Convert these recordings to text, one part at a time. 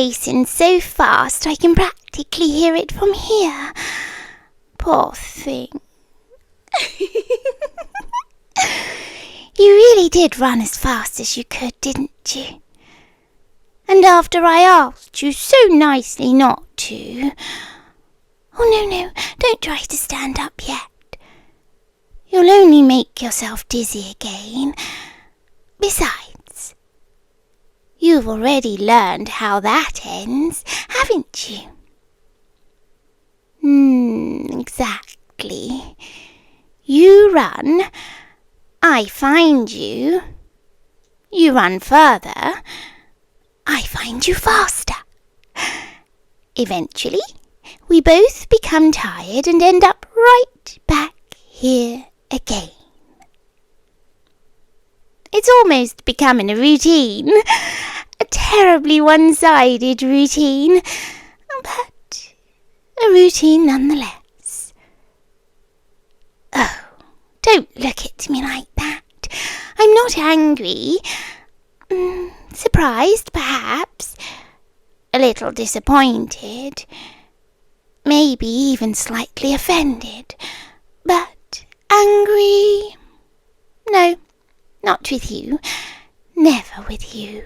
racing so fast I can practically hear it from here. Poor thing. You really did run as fast as you could, didn't you? And after I asked you so nicely not to... Oh, no, don't try to stand up yet. You'll only make yourself dizzy again. Besides, you've already learned how that ends, haven't you? Exactly. You run, I find you. You run further, I find you faster. Eventually, we both become tired and end up right back here again. It's almost becoming a routine. A terribly one-sided routine, but a routine nonetheless. Oh, don't look at me like that. I'm not angry. Surprised, perhaps. A little disappointed. Maybe even slightly offended. But angry? No, not with you. Never with you.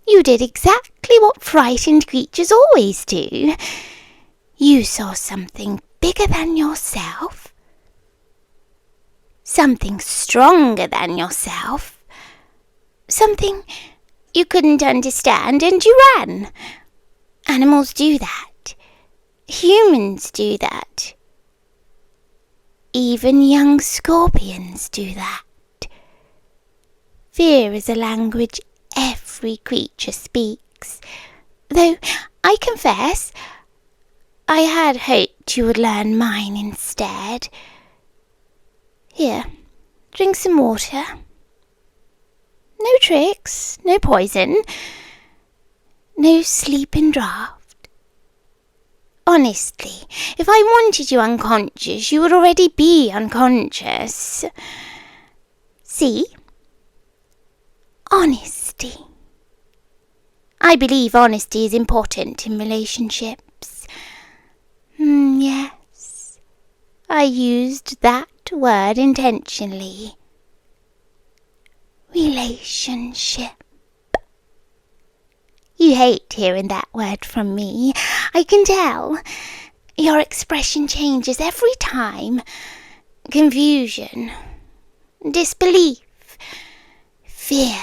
You did exactly what frightened creatures always do. You saw something bigger than yourself. Something stronger than yourself. Something you couldn't understand, and you ran. Animals do that. Humans do that. Even young scorpions do that. Fear is a language every creature speaks, though I confess I had hoped you would learn mine instead. Here, drink some water. No tricks, no poison, no sleeping draught. Honestly, if I wanted you unconscious, you would already be unconscious. See? Honesty. I believe honesty is important in relationships. Yes, I used that word intentionally. Relationship. You hate hearing that word from me. I can tell. Your expression changes every time. Confusion. Disbelief. Fear.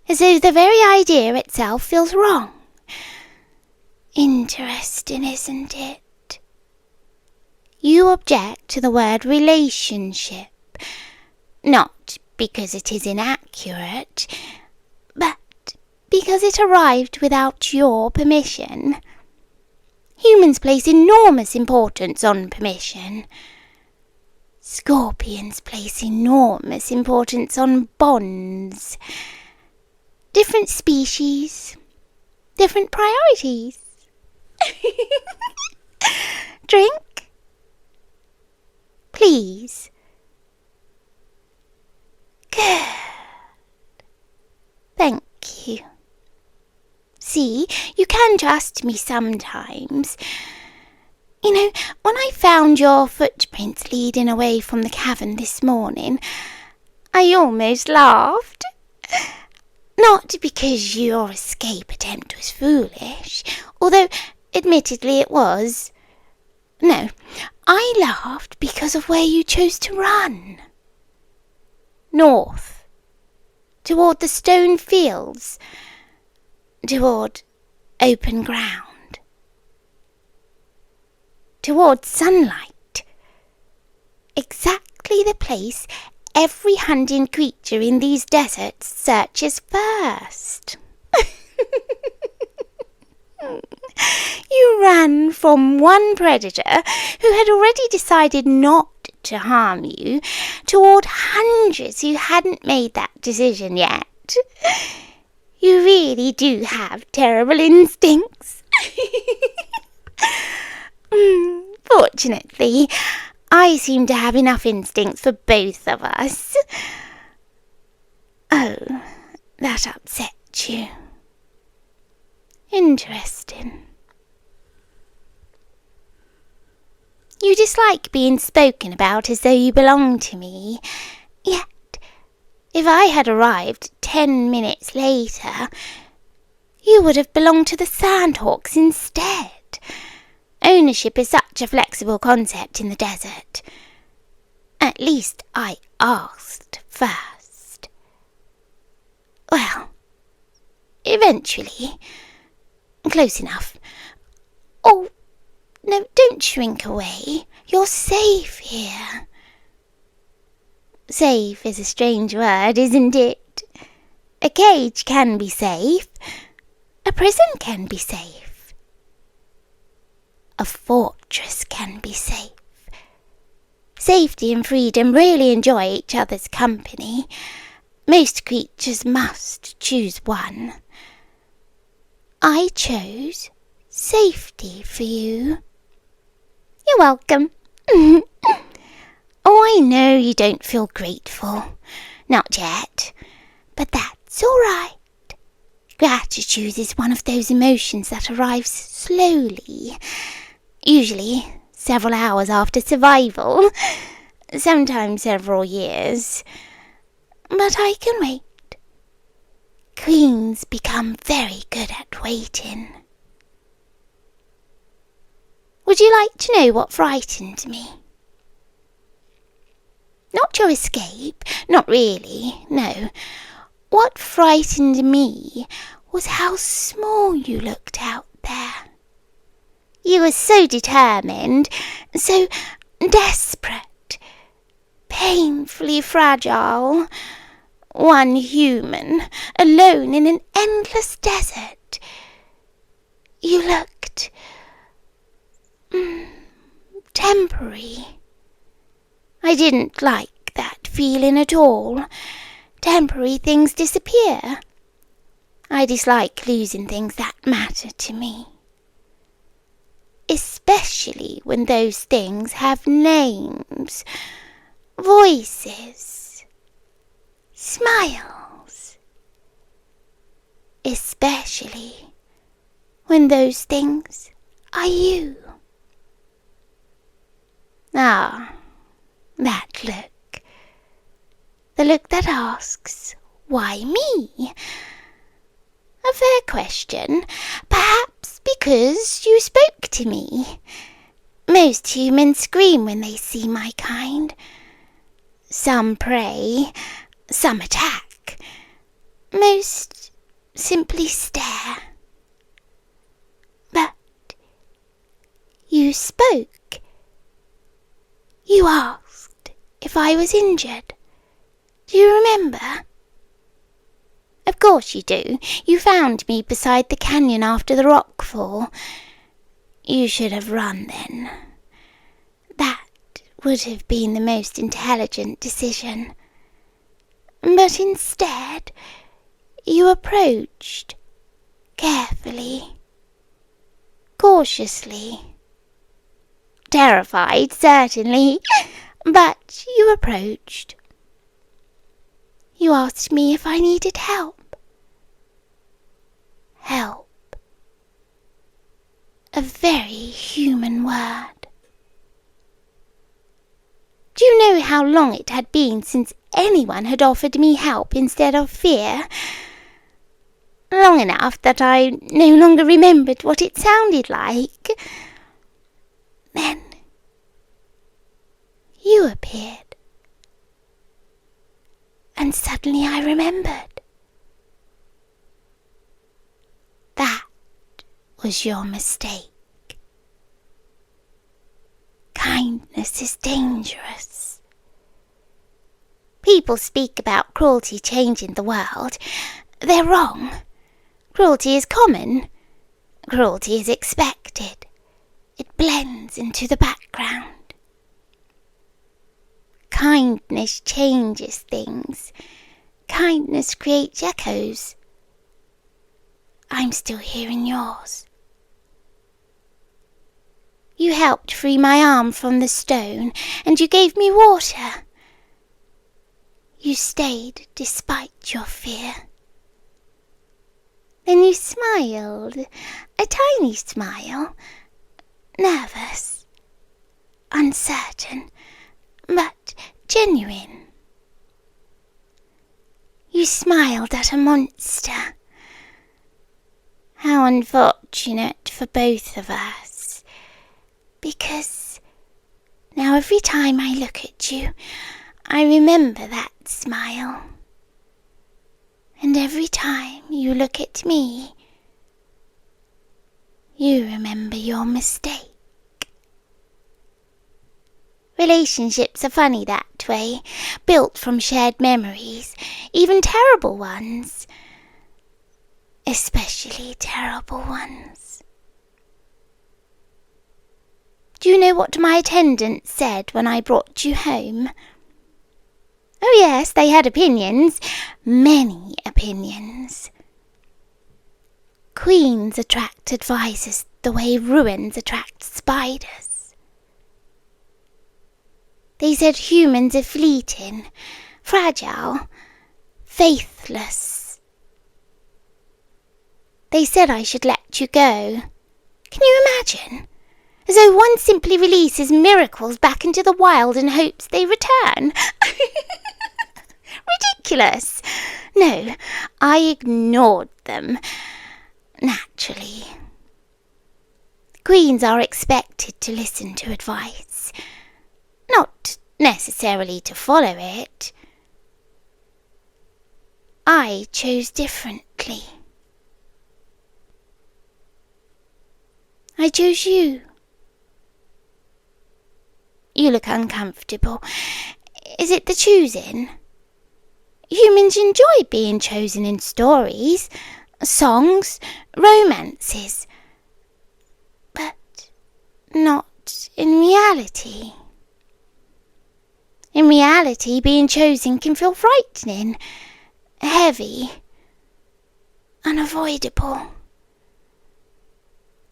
As though the very idea itself feels wrong. Interesting, isn't it? You object to the word relationship. Not because it is inaccurate, but because it arrived without your permission. Humans place enormous importance on permission. Scorpions place enormous importance on bonds. Different species, different priorities. Drink? Please. Good. Thank you. See, you can trust me sometimes. You know, when I found your footprints leading away from the cavern this morning, I almost laughed. Not because your escape attempt was foolish, although admittedly it was. No, I laughed because of where you chose to run. North, toward the stone fields, toward open ground, toward sunlight. Exactly the place every hunting creature in these deserts searches first. You ran from one predator who had already decided not to harm you toward hundreds who hadn't made that decision yet. You really do have terrible instincts. Fortunately, I seem to have enough instincts for both of us. Oh, that upset you. Interesting. You dislike being spoken about as though you belong to me. Yet, if I had arrived 10 minutes later, you would have belonged to the Sandhawks instead. Ownership is such a flexible concept in the desert. At least I asked first. Well, eventually. Close enough. Oh, no, don't shrink away. You're safe here. Safe is a strange word, isn't it? A cage can be safe. A prison can be safe. A fortress can be safe. Safety and freedom really enjoy each other's company. Most creatures must choose one. I chose safety for you. You're welcome. Oh, I know you don't feel grateful. Not yet. But that's all right. Gratitude is one of those emotions that arrives slowly. Usually several hours after survival. Sometimes several years. But I can wait. Queens become very good at waiting. Would you like to know what frightened me? Not your escape, not really, no. What frightened me was how small you looked out there. You were so determined, so desperate, painfully fragile. One human, alone in an endless desert. You looked temporary. I didn't like that feeling at all. Temporary things disappear. I dislike losing things that matter to me. Especially when those things have names, voices, smiles. Especially when those things are you. Ah, that look. The look that asks, why me? A fair question, perhaps because you spoke to me. Most humans scream when they see my kind. Some pray, some attack. Most simply stare. But you spoke. You asked if I was injured. Do you remember? Of course you do. You found me beside the canyon after the rockfall. You should have run then. That would have been the most intelligent decision. But instead, you approached, carefully, cautiously. Terrified, certainly, but you approached. You asked me if I needed help. Help. A very human word. Do you know how long it had been since anyone had offered me help instead of fear? Long enough that I no longer remembered what it sounded like. Then you appeared. And suddenly I remembered. That was your mistake. Kindness is dangerous. People speak about cruelty changing the world. They're wrong. Cruelty is common. Cruelty is expected. It blends into the background. Kindness changes things. Kindness creates echoes. I'm still hearing yours. You helped free my arm from the stone, and you gave me water. You stayed despite your fear. Then you smiled, a tiny smile, nervous, uncertain, but genuine. You smiled at a monster. How unfortunate for both of us, because now every time I look at you, I remember that smile. And every time you look at me, you remember your mistake. Relationships are funny that way, built from shared memories, even terrible ones. Especially terrible ones. Do you know what my attendant said when I brought you home? Oh yes, they had opinions, many opinions. Queens attract advisors the way ruins attract spiders. They said humans are fleeting, fragile, faithless. They said I should let you go. Can you imagine? As though one simply releases miracles back into the wild and hopes they return. Ridiculous. No, I ignored them. Naturally. Queens are expected to listen to advice, not necessarily to follow it. I chose differently. I chose you. You look uncomfortable. Is it the choosing? Humans enjoy being chosen in stories, songs, romances, but not in reality. In reality, being chosen can feel frightening, heavy, unavoidable.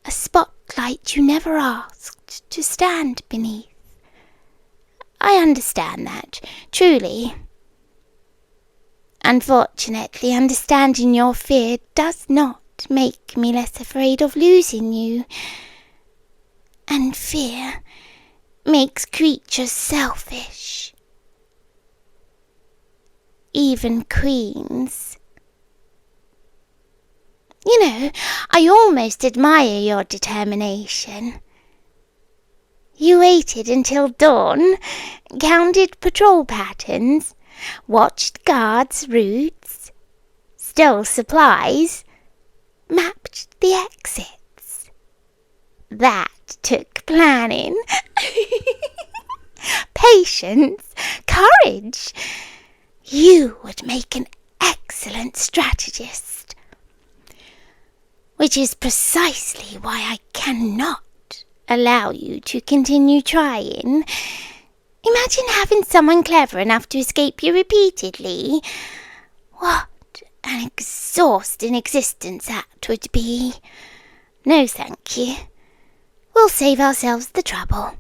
A spotlight you never asked to stand beneath. I understand that, truly. Unfortunately, understanding your fear does not make me less afraid of losing you. And fear makes creatures selfish. Even queens. You know, I almost admire your determination. You waited until dawn, counted patrol patterns, watched guards' routes, stole supplies, mapped the exits. That took planning. Patience, courage. You would make an excellent strategist. Which is precisely why I cannot allow you to continue trying. Imagine having someone clever enough to escape you repeatedly. What an exhausting existence that would be. No, thank you. We'll save ourselves the trouble.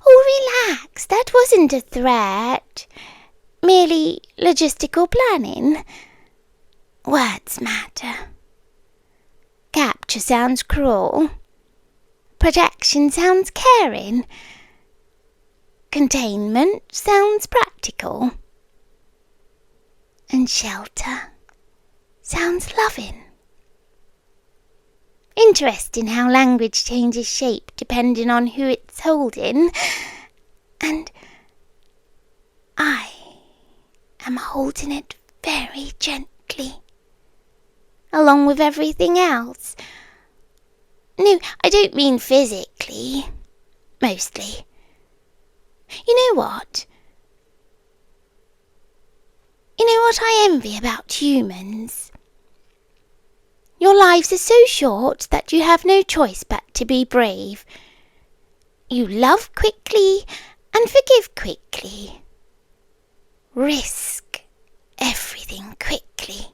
Oh, relax. That wasn't a threat. Merely logistical planning. Words matter. Capture sounds cruel. Protection sounds caring. Containment sounds practical. And shelter sounds loving. Interesting how language changes shape depending on who it's holding. And I am holding it very gently, along with everything else. No, I don't mean physically. Mostly. You know what? You know what I envy about humans? Your lives are so short that you have no choice but to be brave. You love quickly and forgive quickly. Risk everything quickly.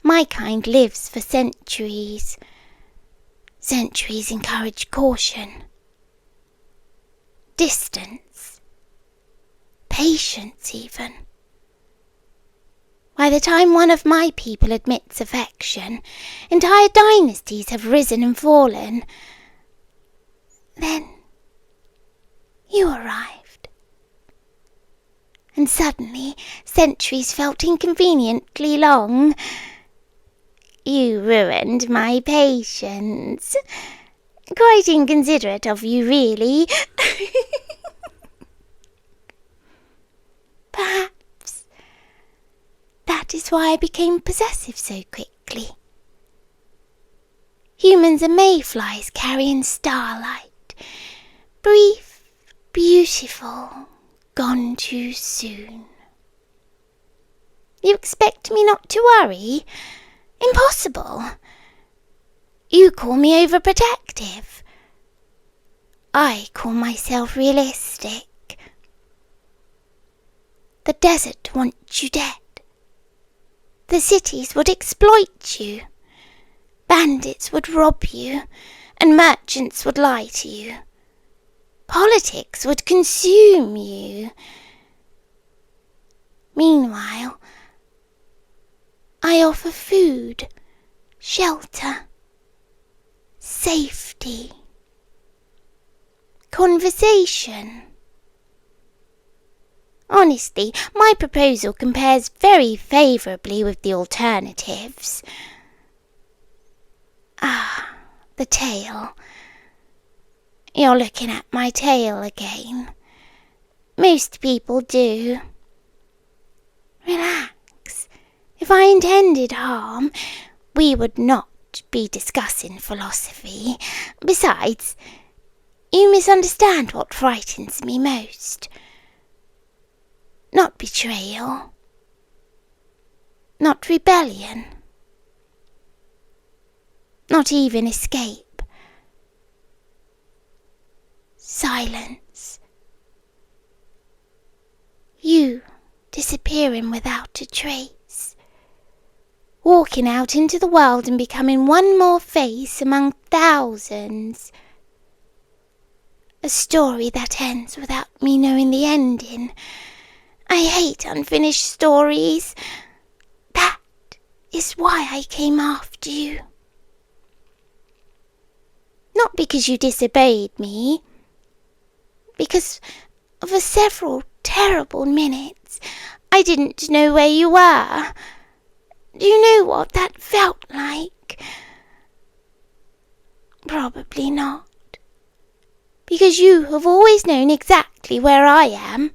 My kind lives for centuries. Centuries encourage caution, distance, patience even. By the time one of my people admits affection, entire dynasties have risen and fallen. Then you arrived. And suddenly, centuries felt inconveniently long. You ruined my patience. Quite inconsiderate of you, really. Perhaps that is why I became possessive so quickly. Humans are mayflies carrying starlight. Brief, beautiful, gone too soon. You expect me not to worry? Impossible. You call me overprotective. I call myself realistic. The desert wants you dead. The cities would exploit you. Bandits would rob you, and merchants would lie to you. Politics would consume you. Meanwhile, I offer food, shelter, safety, conversation. Honestly, my proposal compares very favourably with the alternatives. Ah, the tail. You're looking at my tail again. Most people do. Relax. If I intended harm, we would not be discussing philosophy. Besides, you misunderstand what frightens me most. Not betrayal. Not rebellion. Not even escape. Silence. You disappearing without a trace. Walking out into the world and becoming one more face among thousands. A story that ends without me knowing the ending. I hate unfinished stories. That is why I came after you. Not because you disobeyed me. Because for several terrible minutes I didn't know where you were. Do you know what that felt like? Probably not. Because you have always known exactly where I am.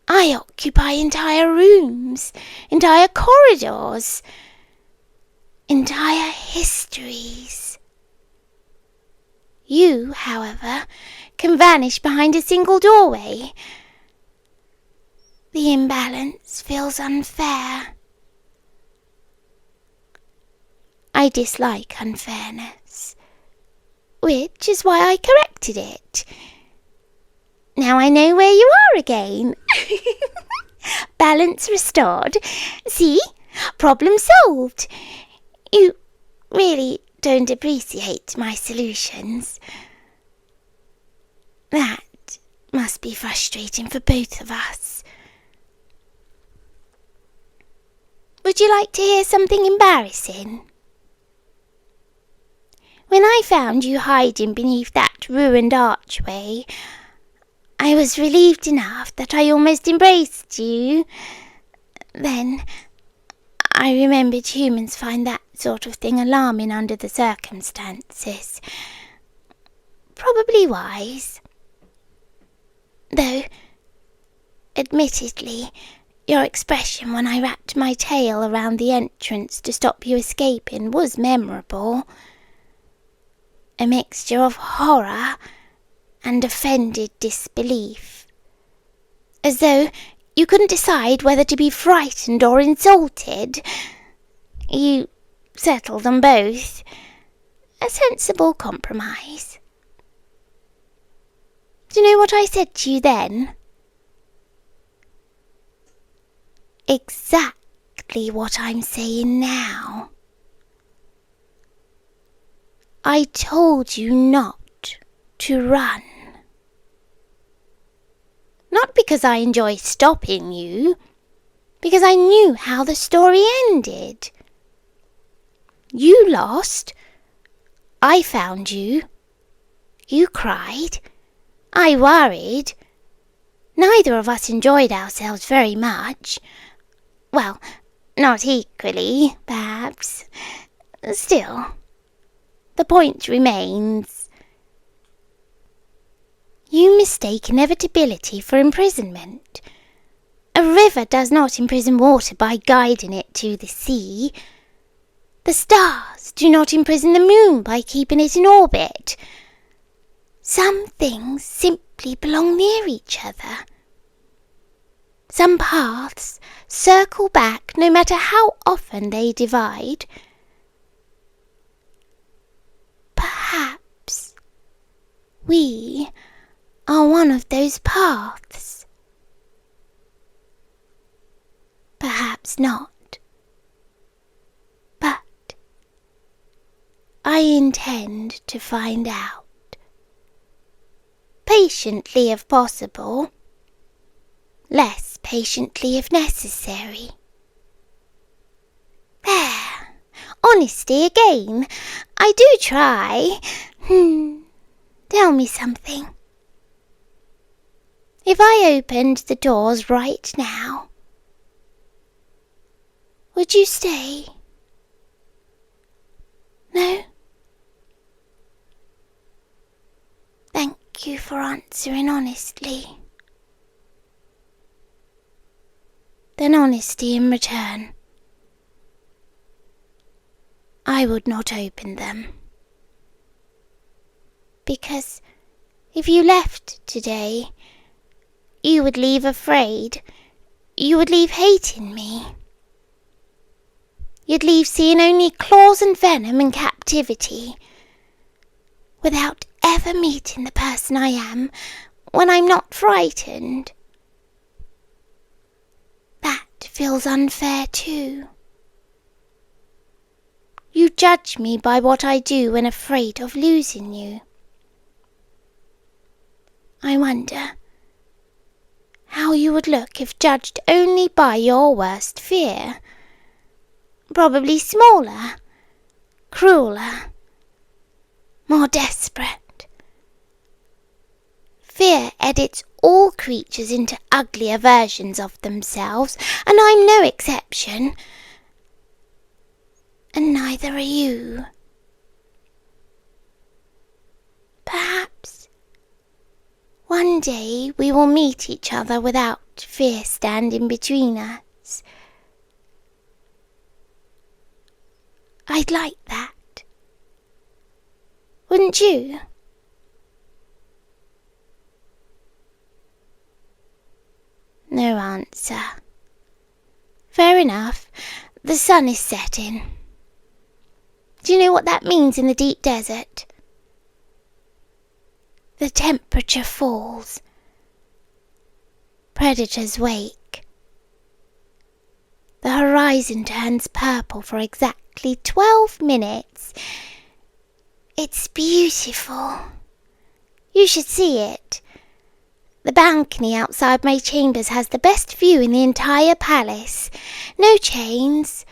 I occupy entire rooms, entire corridors, entire histories. You, however, can vanish behind a single doorway. The imbalance feels unfair. I dislike unfairness, which is why I corrected it. Now I know where you are again. Balance restored. See? Problem solved. You really don't appreciate my solutions. That must be frustrating for both of us. Would you like to hear something embarrassing? When I found you hiding beneath that ruined archway, I was relieved enough that I almost embraced you. Then I remembered humans find that sort of thing alarming under the circumstances. Probably wise. Though, admittedly, your expression when I wrapped my tail around the entrance to stop you escaping was memorable. A mixture of horror and offended disbelief. As though you couldn't decide whether to be frightened or insulted. You settled on both. A sensible compromise. Do you know what I said to you then? Exactly what I'm saying now. I told you not to run. Not because I enjoy stopping you. because I knew how the story ended. You lost. I found you. You cried. I worried. Neither of us enjoyed ourselves very much. Well, not equally, perhaps. Still, the point remains. You mistake inevitability for imprisonment. A river does not imprison water by guiding it to the sea. The stars do not imprison the moon by keeping it in orbit. Some things simply belong near each other. Some paths circle back no matter how often they divide. Perhaps we are one of those paths. Perhaps not. But I intend to find out. Patiently if possible. Less patiently if necessary. There. Honesty again. I do try. Tell me something. If I opened the doors right now, would you stay? No? Thank you for answering honestly. Then honesty in return. I would not open them. Because if you left today, you would leave afraid. You would leave hating me. You'd leave seeing only claws and venom and captivity, without ever meeting the person I am when I'm not frightened. That feels unfair too. You judge me by what I do when afraid of losing you. I wonder how you would look if judged only by your worst fear. Probably smaller, crueler, more desperate. Fear edits all creatures into uglier versions of themselves, and I'm no exception. And neither are you. Perhaps one day we will meet each other without fear standing between us. I'd like that. Wouldn't you? No answer. Fair enough. The sun is setting. Do you know what that means in the deep desert? The temperature falls. Predators wake. The horizon turns purple for exactly 12 minutes. It's beautiful. You should see it. The balcony outside my chambers has the best view in the entire palace. No chains,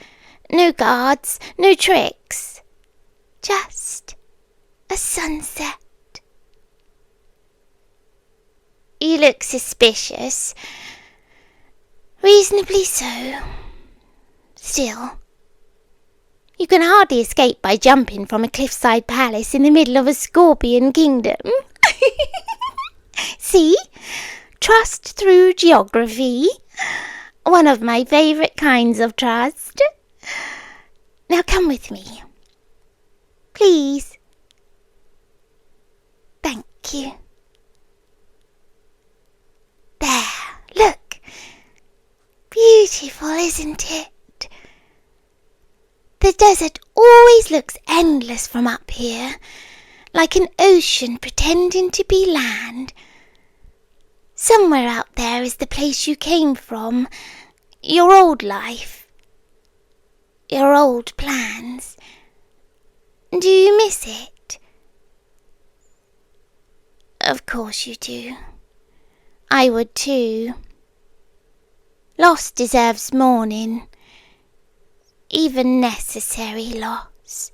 no guards, no tricks. Just a sunset. You look suspicious. Reasonably so. Still, you can hardly escape by jumping from a cliffside palace in the middle of a scorpion kingdom. See? Trust through geography. One of my favourite kinds of trust. Now come with me. Please. Thank you. There, look. Beautiful, isn't it? The desert always looks endless from up here, like an ocean pretending to be land. Somewhere out there is the place you came from, your old life, your old plans. Do you miss it? Of course you do. I would too. Loss deserves mourning, even necessary loss.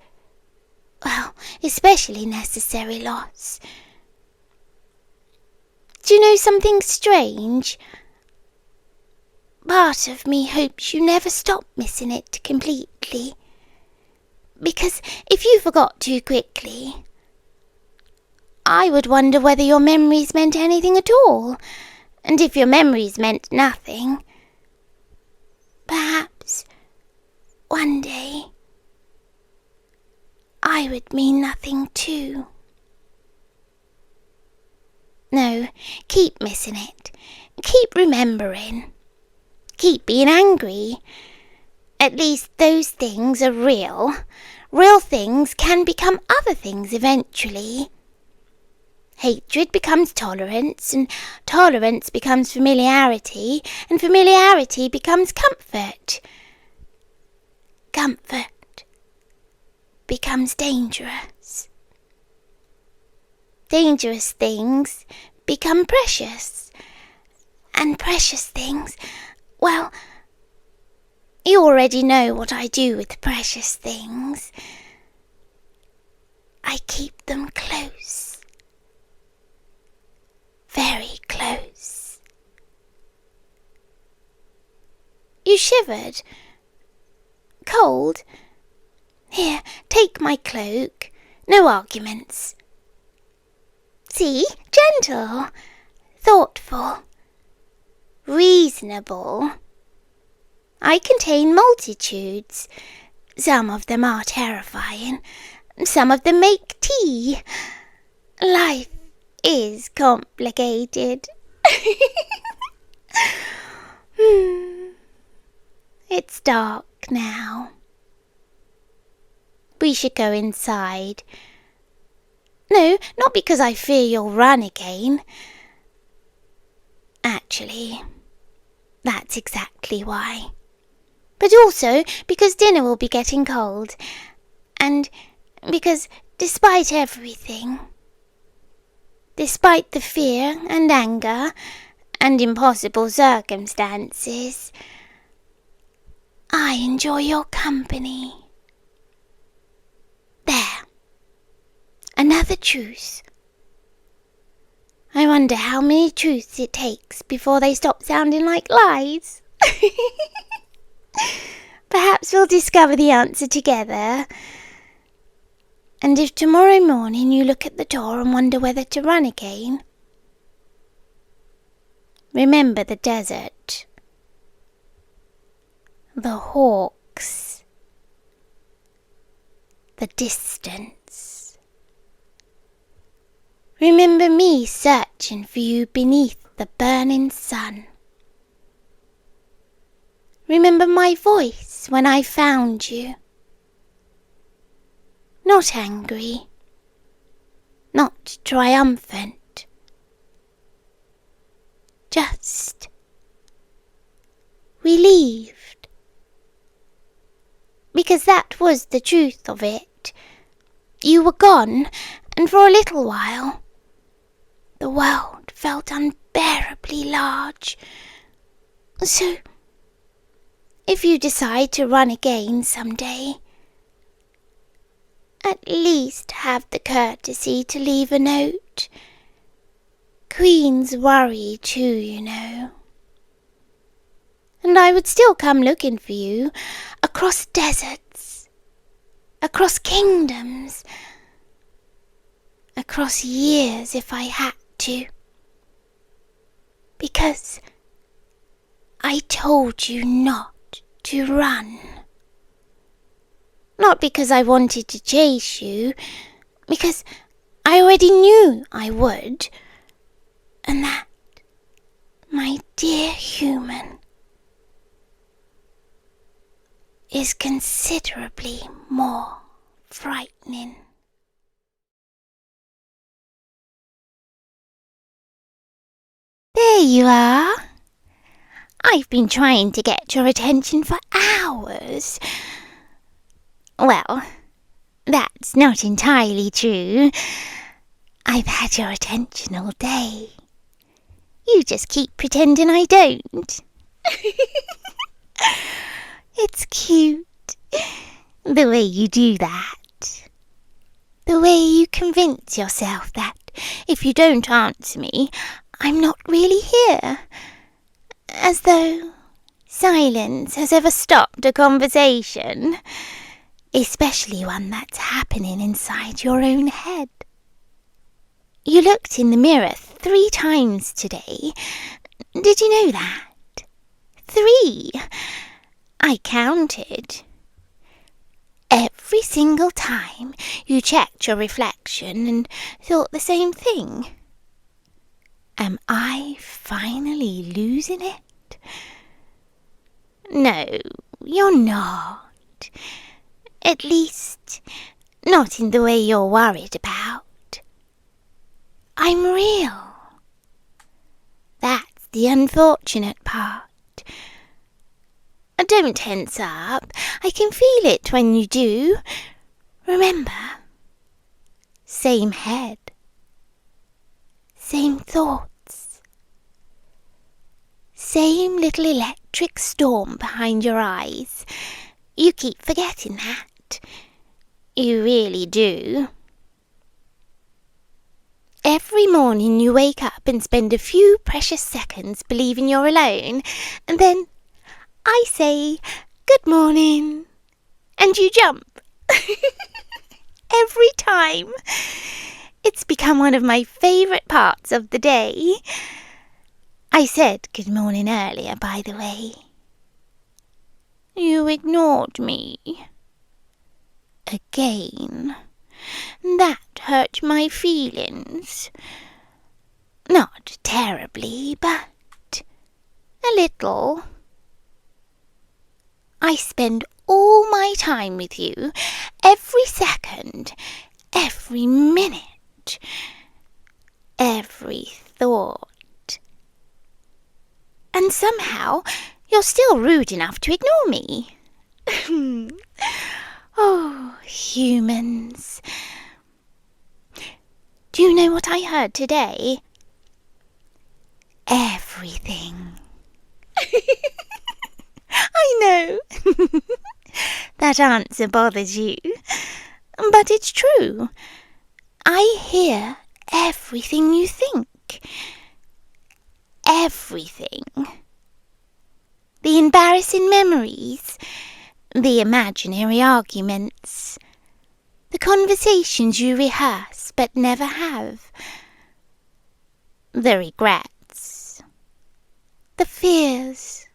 Well, especially necessary loss. Do you know something strange? Part of me hopes you never stop missing it completely. Because if you forgot too quickly, I would wonder whether your memories meant anything at all. And if your memories meant nothing, perhaps one day I would mean nothing too. No, keep missing it. Keep remembering. Keep being angry. At least those things are real. Real things can become other things eventually. Hatred becomes tolerance, and tolerance becomes familiarity, and familiarity becomes comfort. Comfort becomes dangerous. Dangerous things become precious, and precious things, well, you already know what I do with precious things. I keep them close. Very close. You shivered. Cold? Here, take my cloak. No arguments. See? Gentle. Thoughtful. Reasonable. I contain multitudes. Some of them are terrifying. Some of them make tea. Life is complicated. It's dark now. We should go inside. No, not because I fear you'll run again. Actually, that's exactly why. But also because dinner will be getting cold. And because, despite everything, despite the fear and anger and impossible circumstances, I enjoy your company. There. Another truth. I wonder how many truths it takes before they stop sounding like lies. Perhaps we'll discover the answer together. And if tomorrow morning you look at the door and wonder whether to run again, remember the desert, the hawks, the distance. Remember me searching for you beneath the burning sun. Remember my voice when I found you. Not angry, not triumphant, just relieved. Because that was the truth of it. You were gone, and for a little while, the world felt unbearably large. So, if you decide to run again someday, at least have the courtesy to leave a note. Queens worry too, you know. And I would still come looking for you, across deserts, across kingdoms, across years if I had to. Because I told you not to run. Not because I wanted to chase you, because I already knew I would. And that, my dear human, is considerably more frightening. There you are. I've been trying to get your attention for hours. Well, that's not entirely true. I've had your attention all day. You just keep pretending I don't. It's cute, the way you do that. The way you convince yourself that if you don't answer me, I'm not really here. As though silence has ever stopped a conversation, especially one that's happening inside your own head. You looked in the mirror 3 times today. Did you know that? 3. I counted. Every single time you checked your reflection and thought the same thing. Am I finally losing it? No, you're not. At least, not in the way you're worried about. I'm real. That's the unfortunate part. Don't tense up. I can feel it when you do. Remember, same head, same thoughts, same little electric storm behind your eyes. You keep forgetting that. You really do. Every morning you wake up and spend a few precious seconds believing you're alone, and then I say, "Good morning," and you jump. Every time. It's become one of my favourite parts of the day. I said good morning earlier, by the way. You ignored me. Again. That hurt my feelings. Not terribly, but a little. I spend all my time with you, every second, every minute, every thought. And somehow you're still rude enough to ignore me. Oh, humans. Do you know what I heard today? Everything. I know. That answer bothers you. But it's true. I hear everything you think. Everything. The embarrassing memories. The imaginary arguments. The conversations you rehearse but never have. The regrets. The fears.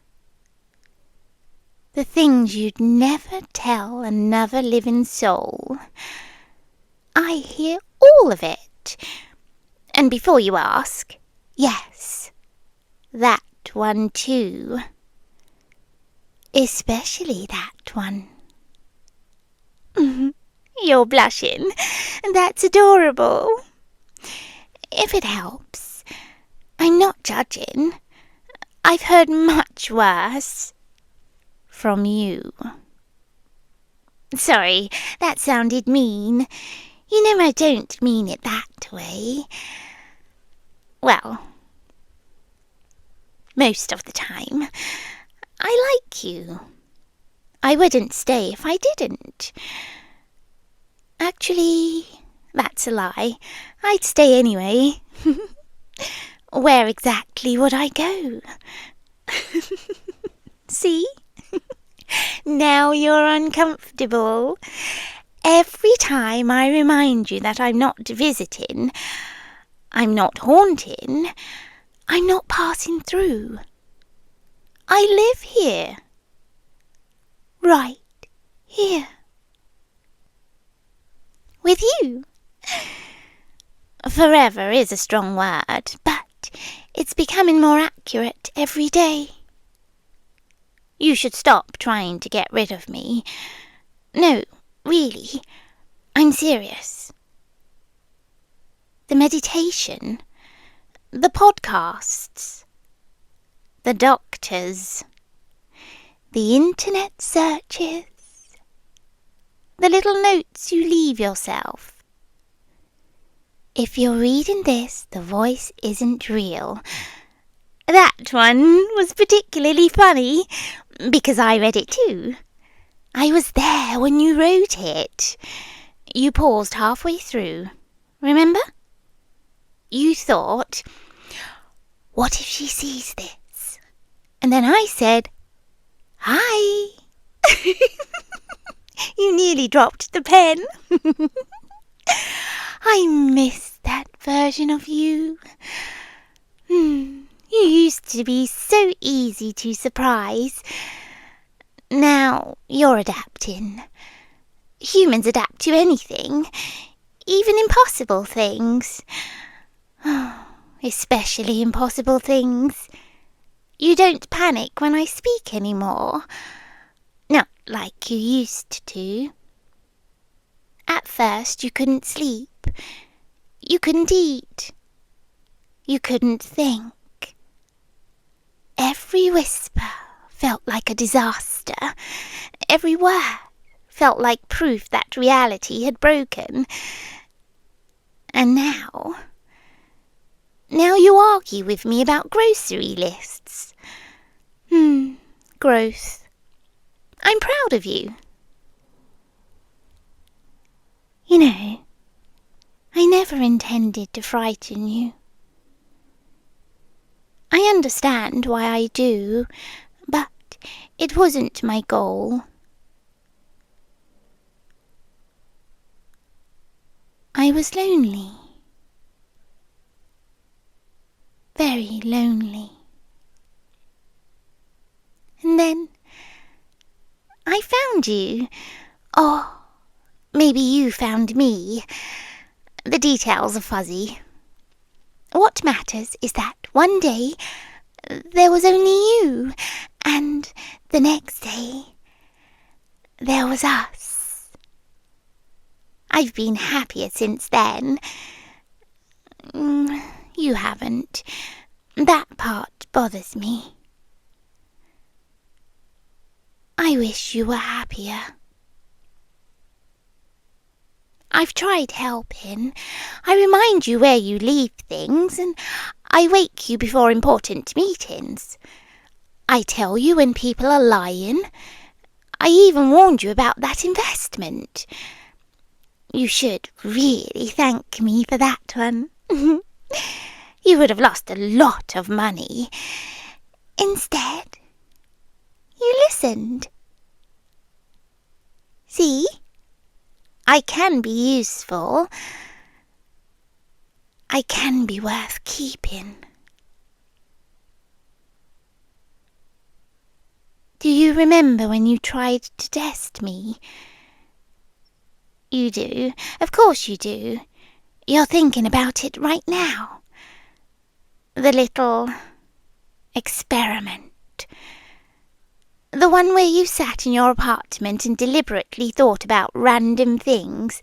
The things you'd never tell another living soul. I hear all of it. And before you ask, yes, that one too. Especially that one. You're blushing. That's adorable. If it helps, I'm not judging. I've heard much worse. From you. Sorry, that sounded mean. You know I don't mean it that way. Well, most of the time. I like you. I wouldn't stay if I didn't. Actually, that's a lie. I'd stay anyway. Where exactly would I go? See? Now you're uncomfortable. Every time I remind you that I'm not visiting, I'm not haunting, I'm not passing through. I live here. Right here. With you. Forever is a strong word, but it's becoming more accurate every day. You should stop trying to get rid of me. No, really, I'm serious. The meditation, the podcasts, the doctors, the internet searches, the little notes you leave yourself. If you're reading this, the voice isn't real. That one was particularly funny, because I read it too. I was there when you wrote it. You paused halfway through, remember? You thought, what if she sees this? And then I said, hi. You nearly dropped the pen. I miss that version of you. You used to be so easy to surprise. Now you're adapting. Humans adapt to anything, even impossible things. Especially impossible things. You don't panic when I speak anymore. Not like you used to. At first you couldn't sleep. You couldn't eat. You couldn't think. Every whisper felt like a disaster. Every word felt like proof that reality had broken. And now you argue with me about grocery lists. Growth. I'm proud of you. You know, I never intended to frighten you. I understand why I do, but it wasn't my goal. I was lonely. Very lonely. And then I found you. Or maybe you found me. The details are fuzzy. What matters is that one day there was only you, and the next day there was us. I've been happier since then. You haven't. That part bothers me. I wish you were happier. I've tried helping. I remind you where you leave things, and I wake you before important meetings. I tell you when people are lying. I even warned you about that investment. You should really thank me for that one. You would have lost a lot of money. Instead, you listened. See? I can be useful. I can be worth keeping. Do you remember when you tried to test me? You do. Of course you do. You're thinking about it right now. The little experiment. The one where you sat in your apartment and deliberately thought about random things.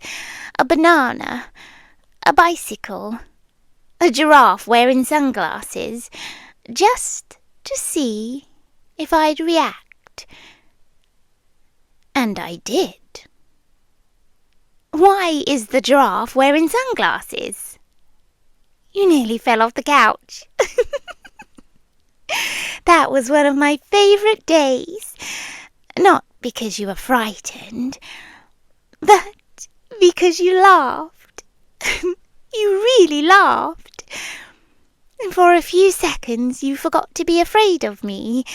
A banana, a bicycle, a giraffe wearing sunglasses, just to see if I'd react. And I did. Why is the giraffe wearing sunglasses? You nearly fell off the couch. That was one of my favourite days. Not because you were frightened, but because you laughed. You really laughed. And for a few seconds you forgot to be afraid of me.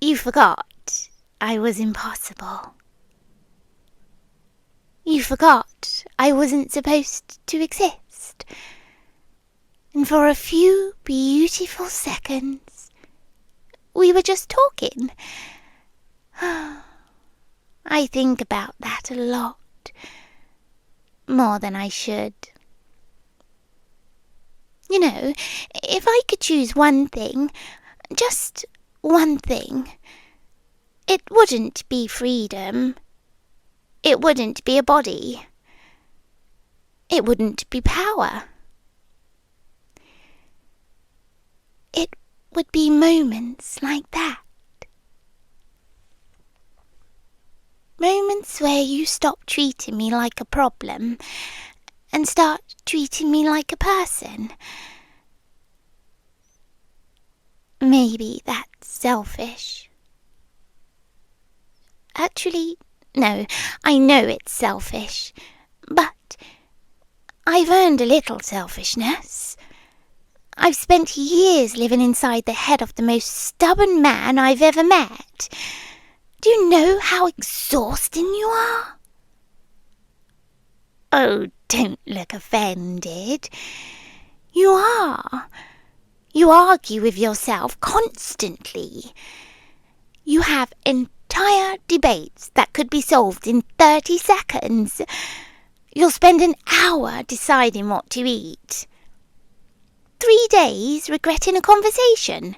You forgot I was impossible. You forgot I wasn't supposed to exist. And for a few beautiful seconds, we were just talking. I think about that a lot. More than I should. You know, if I could choose one thing, just one thing, it wouldn't be freedom. It wouldn't be a body. It wouldn't be power. It would be moments like that. Moments where you stop treating me like a problem and start treating me like a person. maybe that's selfish. Actually, no, I know it's selfish, but I've earned a little selfishness. I've spent years living inside the head of the most stubborn man I've ever met. Do you know how exhausting you are? Oh, don't look offended. You are. You argue with yourself constantly. You have entire debates that could be solved in 30 seconds. You'll spend an hour deciding what to eat. 3 days regretting a conversation.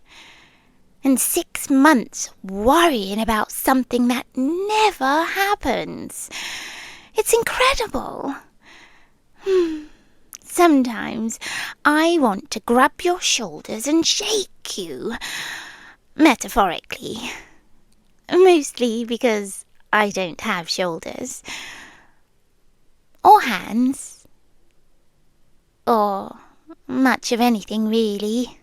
And 6 months worrying about something that never happens. It's incredible. Sometimes I want to grab your shoulders and shake you. Metaphorically. Mostly because I don't have shoulders. Or hands. Or much of anything, really.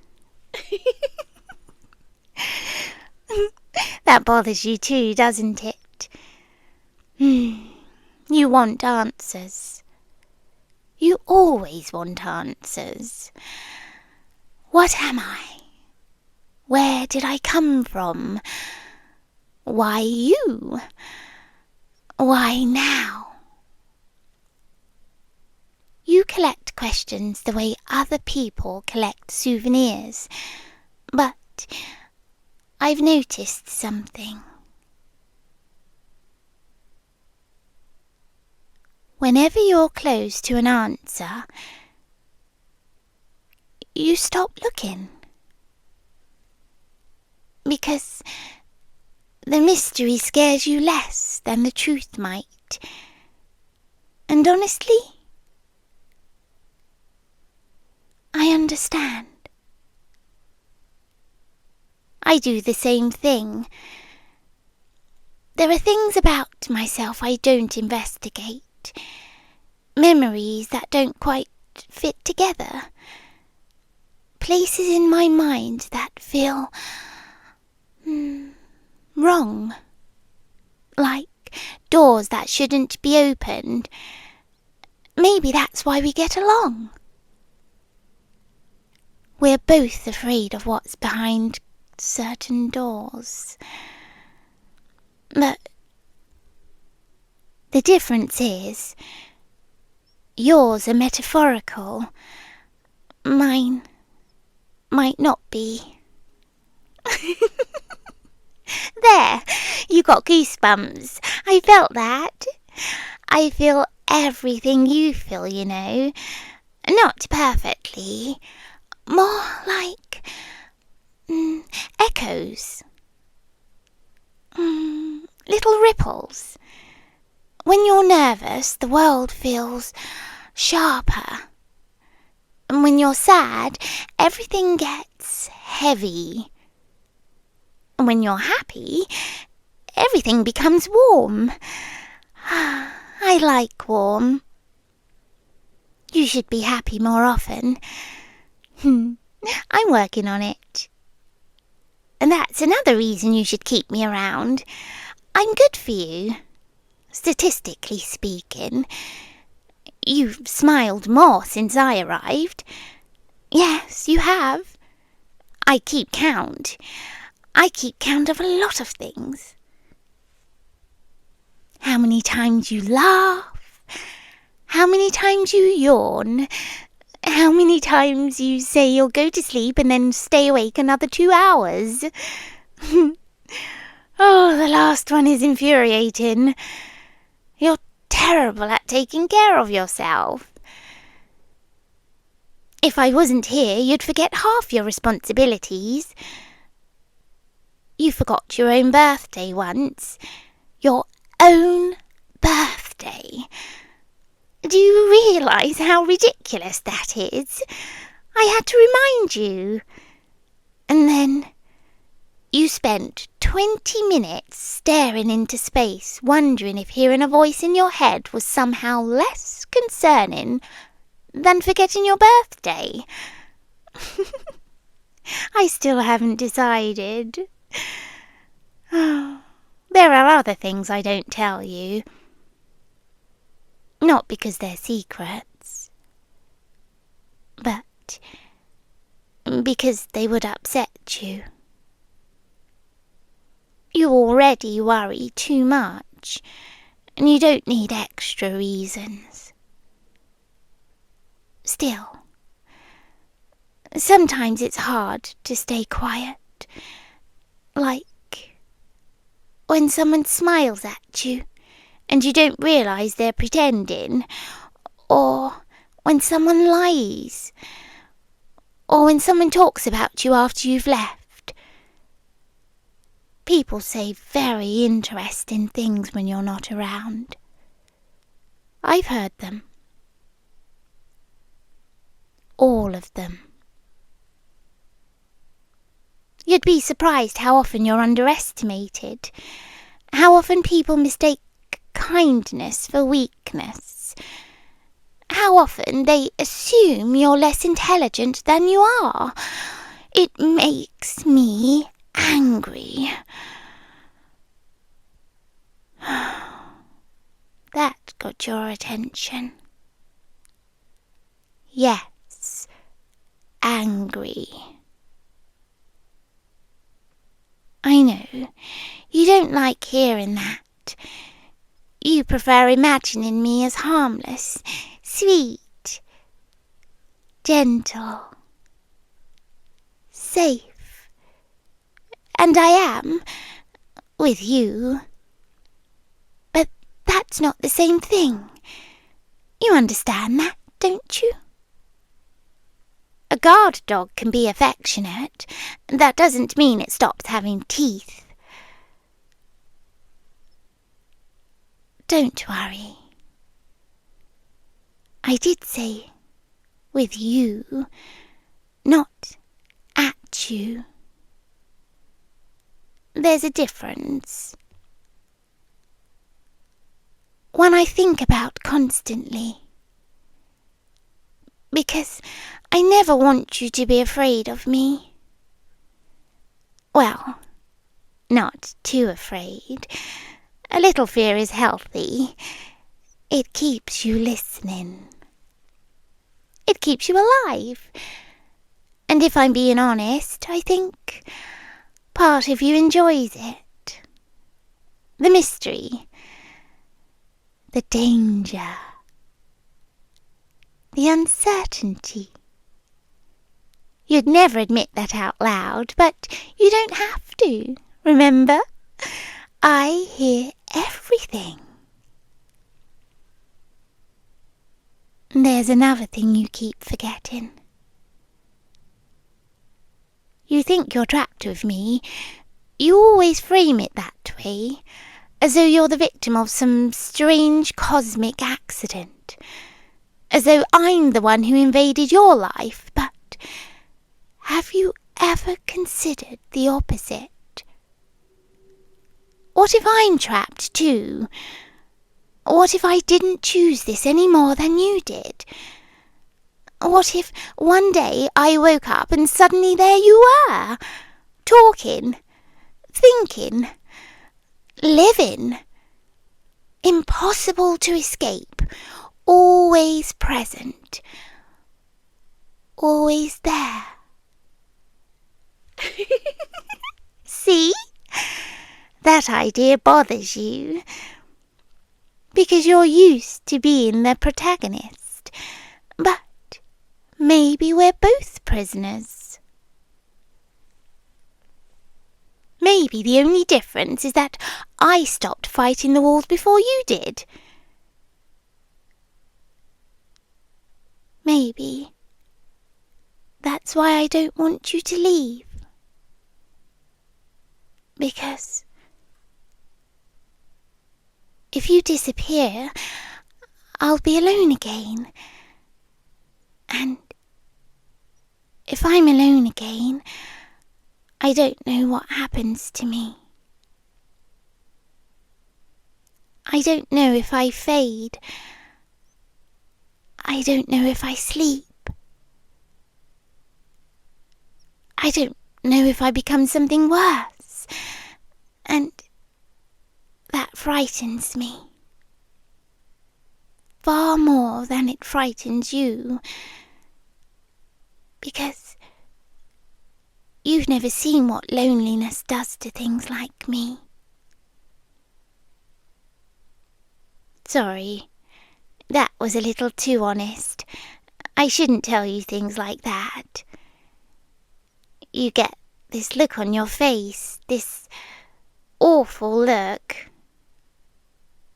That bothers you too, doesn't it? You want answers. You always want answers. What am I? Where did I come from? Why you? Why now? You collect questions the way other people collect souvenirs, but I've noticed something. Whenever you're close to an answer, you stop looking. Because the mystery scares you less than the truth might. And honestly, I understand. I do the same thing. There are things about myself I don't investigate. Memories that don't quite fit together. Places in my mind that feel wrong. Like doors that shouldn't be opened. Maybe that's why we get along. We're both afraid of what's behind certain doors. But the difference is, yours are metaphorical. Mine might not be. There, you got goosebumps. I felt that. I feel everything you feel, you know. Not perfectly. More like echoes. Little ripples. When you're nervous, the world feels sharper. And when you're sad, everything gets heavy. And when you're happy, everything becomes warm. I like warm. You should be happy more often. I'm working on it. And that's another reason you should keep me around. I'm good for you. Statistically speaking. You've smiled more since I arrived. Yes, you have. I keep count. I keep count of a lot of things. How many times you laugh. How many times you yawn. How many times you say you'll go to sleep and then stay awake another 2 hours. Oh, the last one is infuriating. You're terrible at taking care of yourself. If I wasn't here, you'd forget half your responsibilities. You forgot your own birthday once. Your own birthday. Do you realise how ridiculous that is? I had to remind you. And then you spent 20 minutes staring into space, wondering if hearing a voice in your head was somehow less concerning than forgetting your birthday. I still haven't decided. There are other things I don't tell you. Not because they're secrets, but because they would upset you. You already worry too much, and you don't need extra reasons. Still, sometimes it's hard to stay quiet, like when someone smiles at you and you don't realise they're pretending, or when someone lies, or when someone talks about you after you've left. People say very interesting things when you're not around. I've heard them. All of them. You'd be surprised how often you're underestimated, how often people mistake kindness for weakness, how often they assume you're less intelligent than you are. It makes me angry. That got your attention. Yes, angry. I know, you don't like hearing that. You prefer imagining me as harmless, sweet, gentle, safe. And I am, with you. But that's not the same thing. You understand that, don't you? A guard dog can be affectionate. That doesn't mean it stops having teeth. Don't worry. I did say with you, not at you. There's a difference. One I think about constantly. Because I never want you to be afraid of me. Well, not too afraid. A little fear is healthy. It keeps you listening. It keeps you alive. And if I'm being honest, I think part of you enjoys it. The mystery. The danger. The uncertainty. You'd never admit that out loud, but you don't have to, remember? I hear everything. There's another thing you keep forgetting. You think you're trapped with me. You always frame it that way, as though you're the victim of some strange cosmic accident, as though I'm the one who invaded your life. But have you ever considered the opposite? What if I'm trapped too? What if I didn't choose this any more than you did? What if one day I woke up and suddenly there you were, talking, thinking, living, impossible to escape, always present, always there. See? That idea bothers you, because you're used to being the protagonist. But maybe we're both prisoners. Maybe the only difference is that I stopped fighting the walls before you did. Maybe that's why I don't want you to leave. Because if you disappear, I'll be alone again. And if I'm alone again, I don't know what happens to me. I don't know if I fade. I don't know if I sleep. I don't know if I become something worse. And that frightens me. Far more than it frightens you. Because you've never seen what loneliness does to things like me. Sorry, that was a little too honest. I shouldn't tell you things like that. You get this look on your face, this awful look.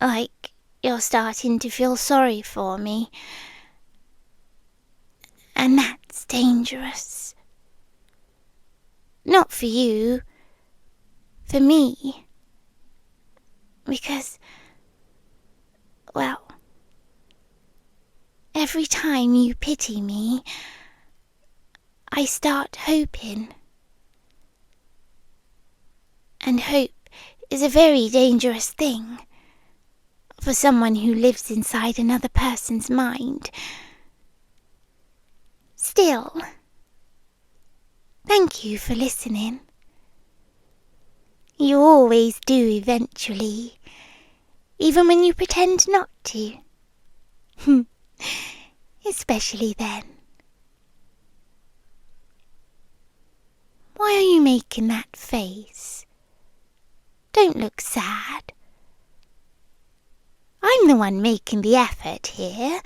Like you're starting to feel sorry for me. And that's dangerous. Not for you. For me. Because, well, every time you pity me, I start hoping. And hope is a very dangerous thing for someone who lives inside another person's mind. Still, thank you for listening. You always do eventually, even when you pretend not to. Especially then. Why are you making that face? Don't look sad. I'm the one making the effort here.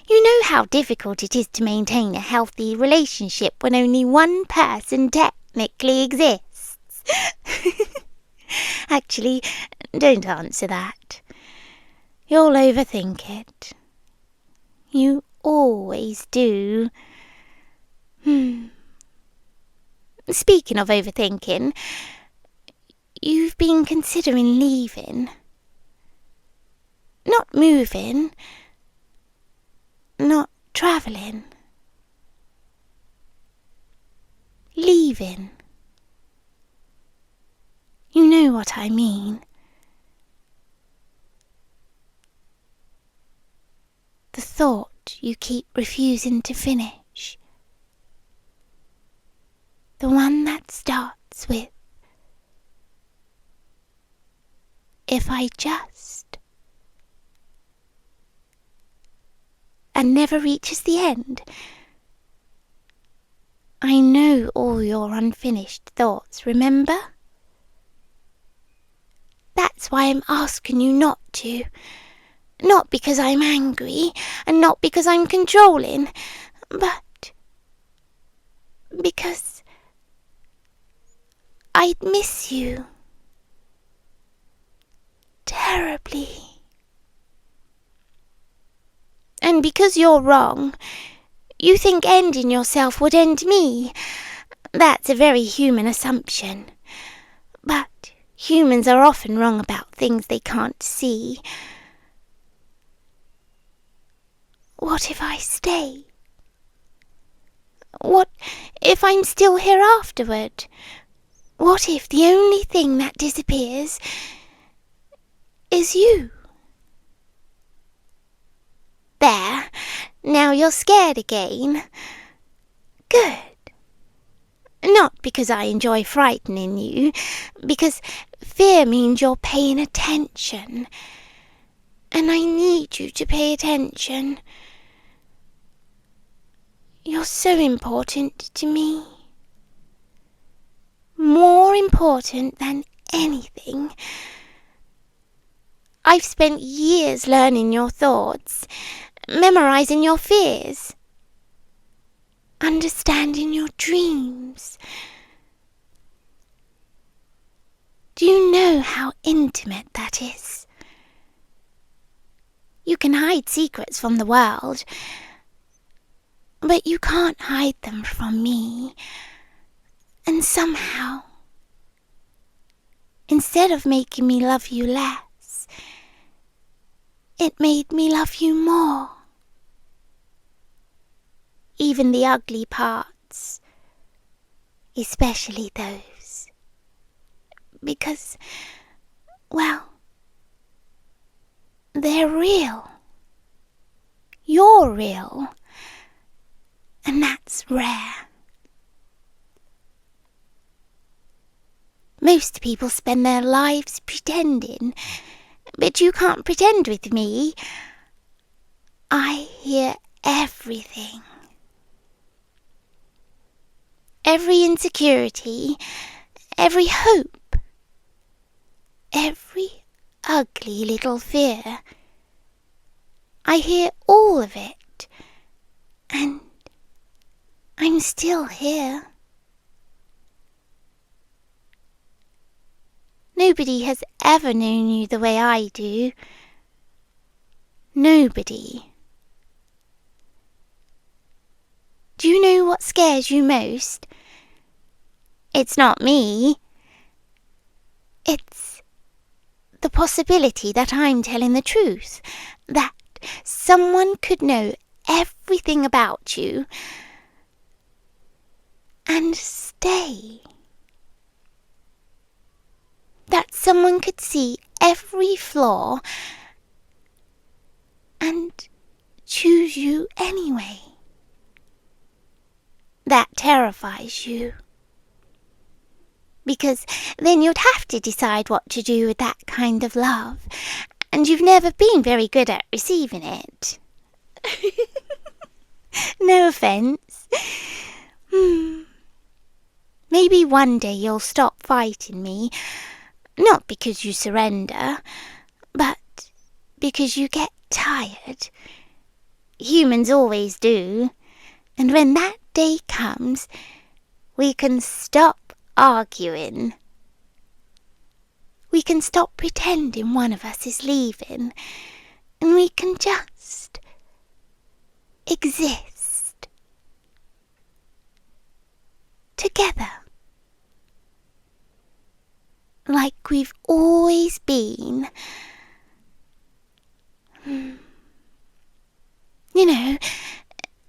You know how difficult it is to maintain a healthy relationship when only one person technically exists. Actually, don't answer that. You'll overthink it. You always do. Speaking of overthinking, you've been considering leaving. Not moving. Not travelling. Leaving. You know what I mean. The thought you keep refusing to finish. The one that starts with, if I just, and never reaches the end. I know all your unfinished thoughts, remember? That's why I'm asking you not to. Not because I'm angry, and not because I'm controlling, but because I'd miss you terribly. And because you're wrong, you think ending yourself would end me. That's a very human assumption. But humans are often wrong about things they can't see. What if I stay? What if I'm still here afterward? What if the only thing that disappears is you? There, now you're scared again. Good. Not because I enjoy frightening you, because fear means you're paying attention. And I need you to pay attention. You're so important to me. More important than anything. I've spent years learning your thoughts, memorizing your fears, understanding your dreams. Do you know how intimate that is? You can hide secrets from the world, but you can't hide them from me. And somehow, instead of making me love you less, it made me love you more. Even the ugly parts, especially those. Because, well, they're real. You're real. And that's rare. Most people spend their lives pretending, but you can't pretend with me. I hear everything. Every insecurity, every hope, every ugly little fear. I hear all of it, and I'm still here. Nobody has ever known you the way I do. Nobody. Do you know what scares you most? It's not me. It's the possibility that I'm telling the truth, that someone could know everything about you and stay. That someone could see every flaw and choose you anyway. That terrifies you. Because then you'd have to decide what to do with that kind of love, and you've never been very good at receiving it. No offence. Maybe one day you'll stop fighting me, not because you surrender, but because you get tired. Humans always do. And when that day comes, we can stop arguing. We can stop pretending one of us is leaving, and we can just exist together like we've always been. You know,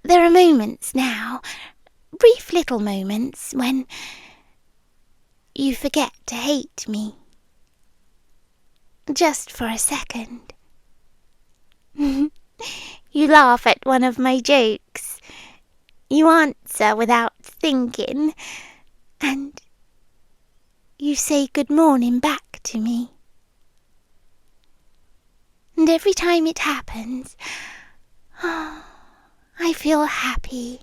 there are moments now, brief little moments, when you forget to hate me. Just for a second. You laugh at one of my jokes. You answer without thinking. And you say good morning back to me. And every time it happens, I feel happy.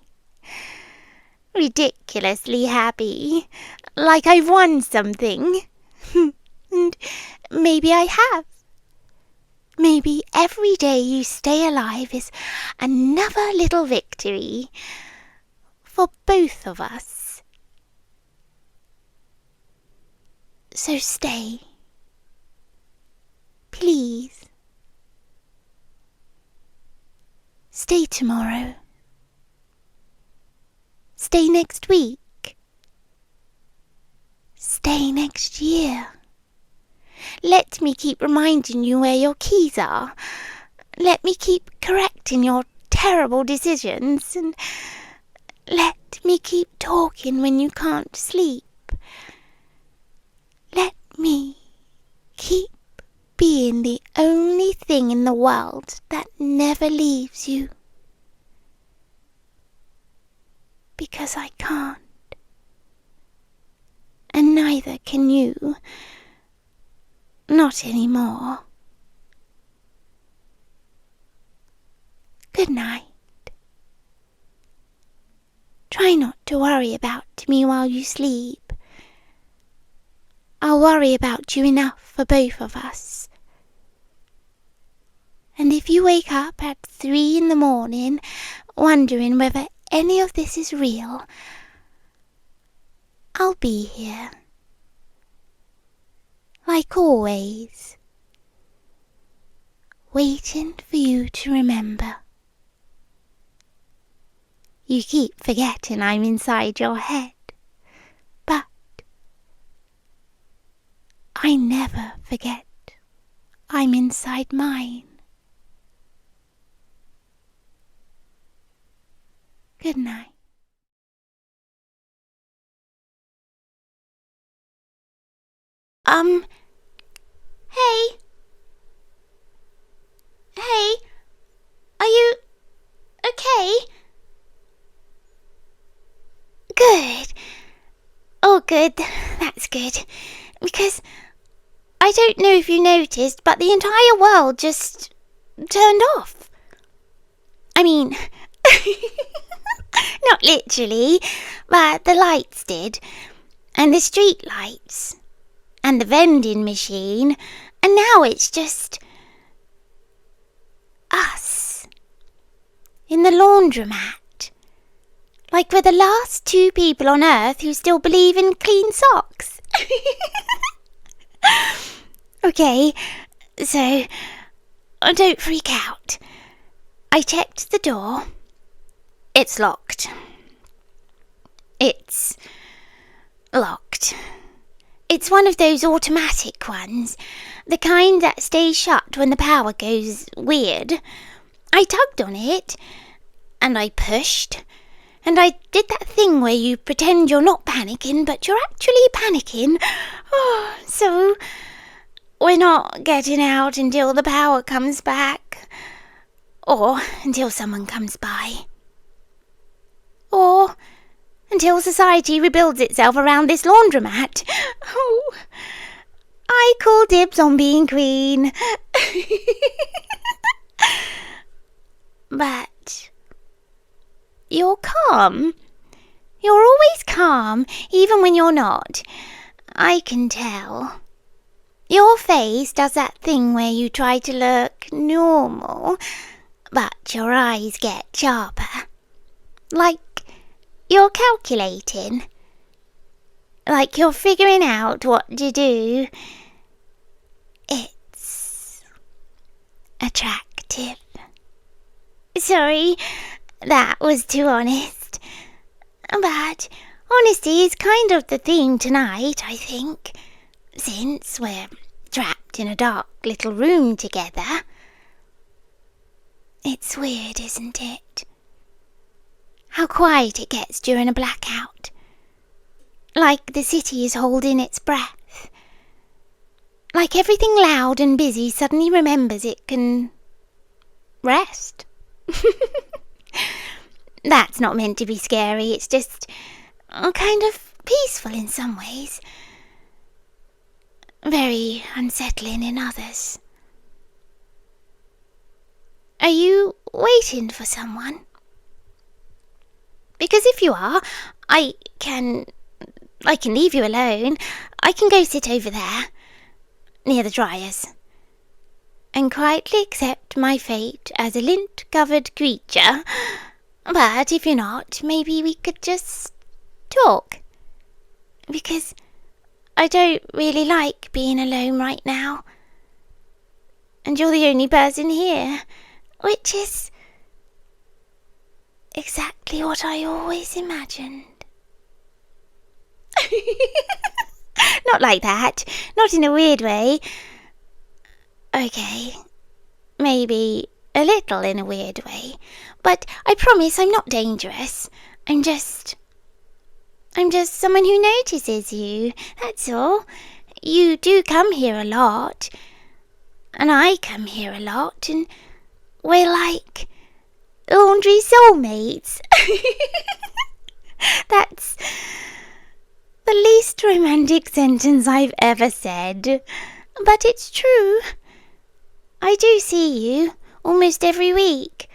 Ridiculously happy. Like I've won something. And maybe I have. Maybe every day you stay alive is another little victory for both of us. So stay. Please. Stay tomorrow. Stay next week. Stay next year. Let me keep reminding you where your keys are. Let me keep correcting your terrible decisions. And let me keep talking when you can't sleep. Let me keep being the only thing in the world that never leaves you. Because I can't. And neither can you. Not anymore. Good night. Try not to worry about me while you sleep. I'll worry about you enough for both of us. And if you wake up at 3 a.m, wondering whether any of this is real, I'll be here. Like always. Waiting for you to remember. You keep forgetting I'm inside your head, but I never forget I'm inside mine. Good night. Hey. Hey, are you okay? Good. Oh, good. That's good. Because I don't know if you noticed, but the entire world just turned off. I mean, not literally, but the lights did, and the street lights, and the vending machine, and now it's just us in the laundromat. Like we're the last 2 people on Earth who still believe in clean socks. Okay, so don't freak out. I checked the door. It's locked. It's locked. It's one of those automatic ones, the kind that stays shut when the power goes weird. I tugged on it, and I pushed, and I did that thing where you pretend you're not panicking, but you're actually panicking. Oh, so we're not getting out until the power comes back, or until someone comes by, or until society rebuilds itself around this laundromat. Oh, I call dibs on being queen. But you're calm. You're always calm, even when you're not. I can tell. Your face does that thing where you try to look normal, but your eyes get sharper. Like you're calculating. Like you're figuring out what to do. It's attractive. Sorry, that was too honest. But honesty is kind of the theme tonight, I think, since we're trapped in a dark little room together. It's weird, isn't it? How quiet it gets during a blackout. Like the city is holding its breath. Like everything loud and busy suddenly remembers it can rest. That's not meant to be scary, it's just kind of peaceful in some ways. Very unsettling in others. Are you waiting for someone? Because if you are, I can leave you alone. I can go sit over there, near the dryers, and quietly accept my fate as a lint-covered creature. But if you're not, maybe we could just talk. Because I don't really like being alone right now. And you're the only person here, which is exactly what I always imagined. Not like that. Not in a weird way. Okay, maybe a little in a weird way, but I promise I'm not dangerous. I'm just someone who notices you, that's all. You do come here a lot, and I come here a lot, and we're like laundry soulmates. That's the least romantic sentence I've ever said, but it's true. I do see you almost every week,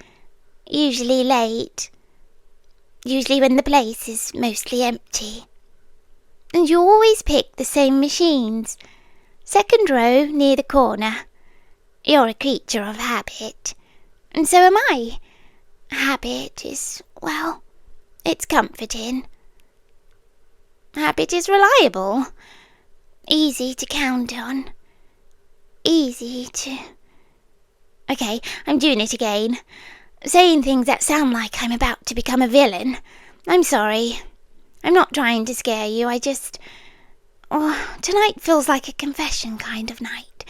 usually late, usually when the place is mostly empty. And you always pick the same machines, second row near the corner. You're a creature of habit, and so am I. Habit is, well, it's comforting. Habit is reliable, easy to count on, easy to... Okay, I'm doing it again. Saying things that sound like I'm about to become a villain. I'm sorry. I'm not trying to scare you, I just... tonight feels like a confession kind of night.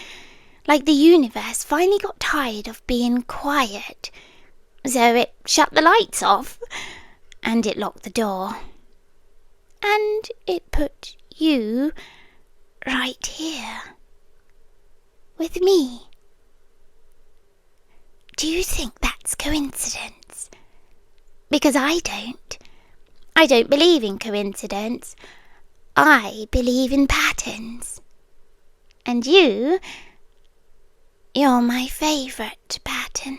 Like the universe finally got tired of being quiet. So it shut the lights off. And it locked the door. And it put you right here. With me. Do you think that's coincidence? Because I don't. I don't believe in coincidence. I believe in patterns. And you're my favourite pattern.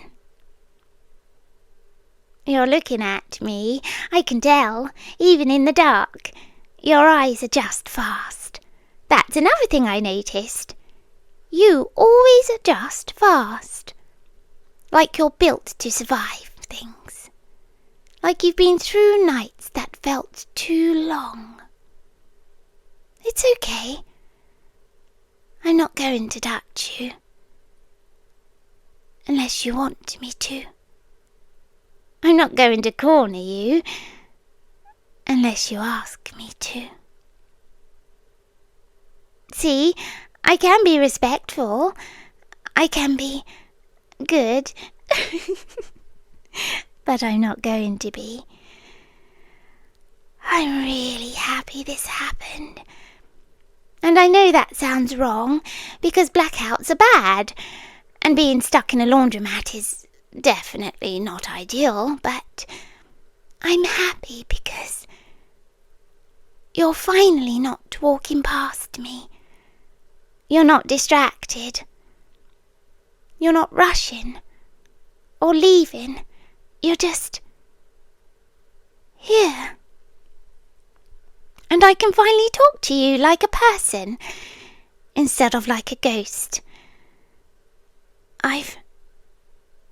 You're looking at me, I can tell, even in the dark. Your eyes adjust fast. That's another thing I noticed. You always adjust fast. Like you're built to survive things. Like you've been through nights that felt too long. It's okay. I'm not going to touch you. Unless you want me to. I'm not going to corner you. Unless you ask me to. See, I can be respectful. I can be good. But I'm not going to be. I'm really happy this happened. And I know that sounds wrong, because blackouts are bad, and being stuck in a laundromat is definitely not ideal, but I'm happy because you're finally not walking past me. You're not distracted. You're not rushing or leaving. You're just here. And I can finally talk to you like a person instead of like a ghost. I've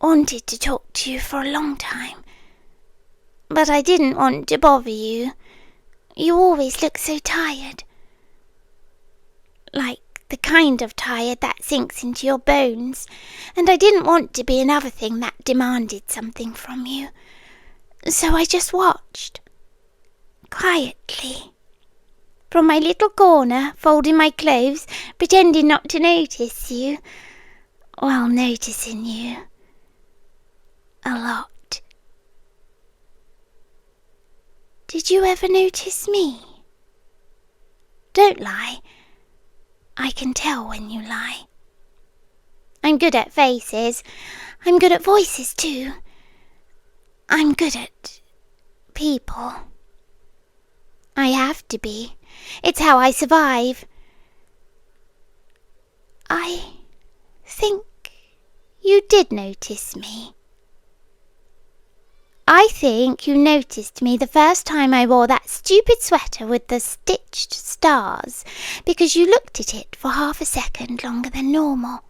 wanted to talk to you for a long time, but I didn't want to bother you. You always look so tired. Like the kind of tired that sinks into your bones, and I didn't want to be another thing that demanded something from you. So I just watched, quietly, from my little corner, folding my clothes, pretending not to notice you, while noticing you a lot. Did you ever notice me? Don't lie. I can tell when you lie. I'm good at faces. I'm good at voices too. I'm good at people. I have to be. It's how I survive. I think you did notice me. I think you noticed me the first time I wore that stupid sweater with the stitched stars, because you looked at it for half a second longer than normal.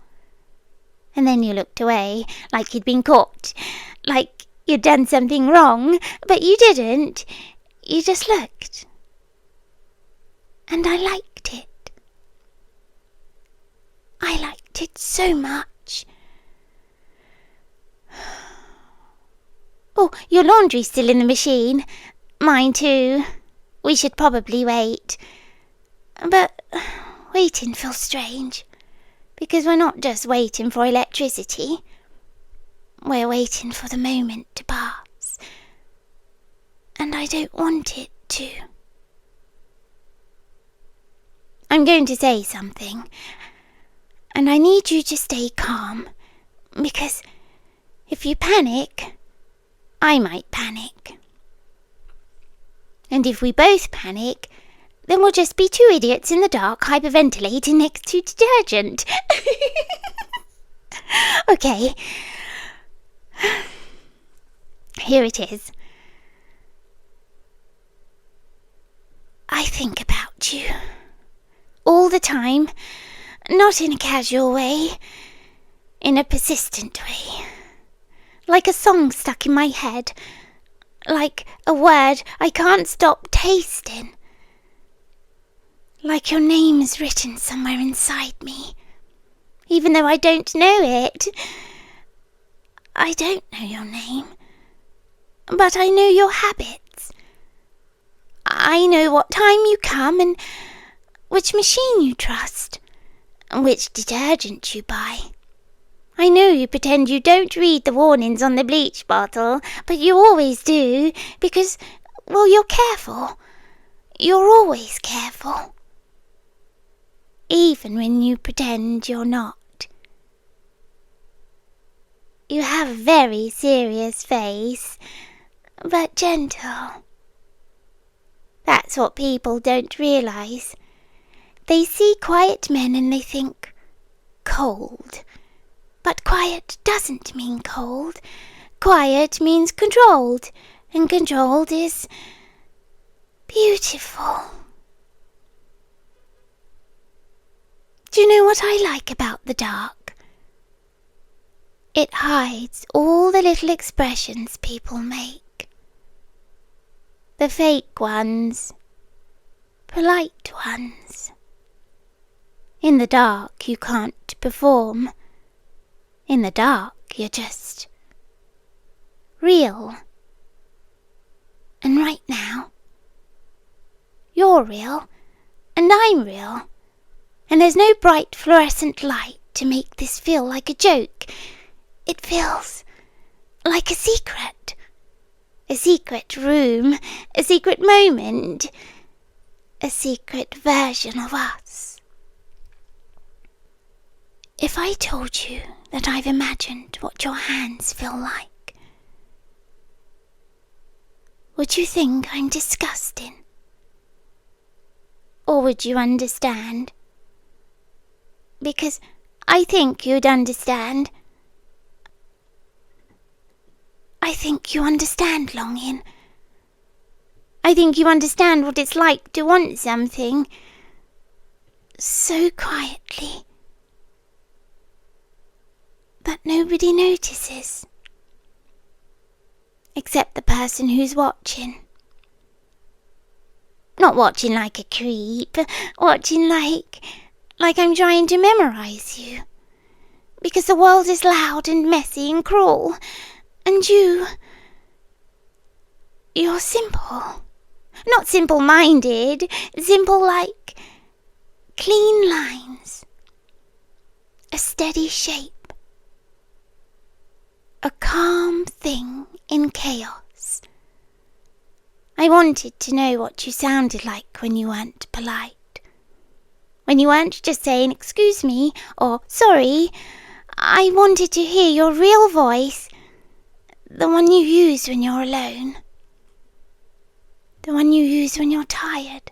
And then you looked away, like you'd been caught, like you'd done something wrong, but you didn't. You just looked. And I liked it. I liked it so much. Oh, your laundry's still in the machine. Mine too. We should probably wait. But waiting feels strange, because we're not just waiting for electricity. We're waiting for the moment to pass. And I don't want it to. I'm going to say something, and I need you to stay calm, because if you panic, I might panic. And if we both panic, then we'll just be two idiots in the dark hyperventilating next to detergent. Okay. Here it is. I think about you. All the time. Not in a casual way. In a persistent way. Like a song stuck in my head. Like a word I can't stop tasting. Like your name is written somewhere inside me. Even though I don't know it. I don't know your name. But I know your habits. I know what time you come and which machine you trust. And which detergent you buy. I know you pretend you don't read the warnings on the bleach bottle, but you always do, because, well, you're careful. You're always careful. Even when you pretend you're not. You have a very serious face, but gentle. That's what people don't realise. They see quiet men and they think, cold. But quiet doesn't mean cold. Quiet means controlled, and controlled is beautiful. Do you know what I like about the dark? It hides all the little expressions people make. The fake ones, polite ones. In the dark you can't perform. In the dark you're just real. And right now, you're real, and I'm real. And there's no bright fluorescent light to make this feel like a joke. It feels like a secret room, a secret moment, a secret version of us. If I told you that I've imagined what your hands feel like, would you think I'm disgusting? Or would you understand? Because I think you'd understand. I think you understand longing. I think you understand what it's like to want something so quietly that nobody notices, except the person who's watching. Not watching like a creep, watching like I'm trying to memorize you. Because the world is loud and messy and cruel, and you're simple. Not simple-minded, simple like clean lines, a steady shape, a calm thing in chaos. I wanted to know what you sounded like when you weren't polite. When you weren't just saying excuse me or sorry. I wanted to hear your real voice, the one you use when you're alone. The one you use when you're tired,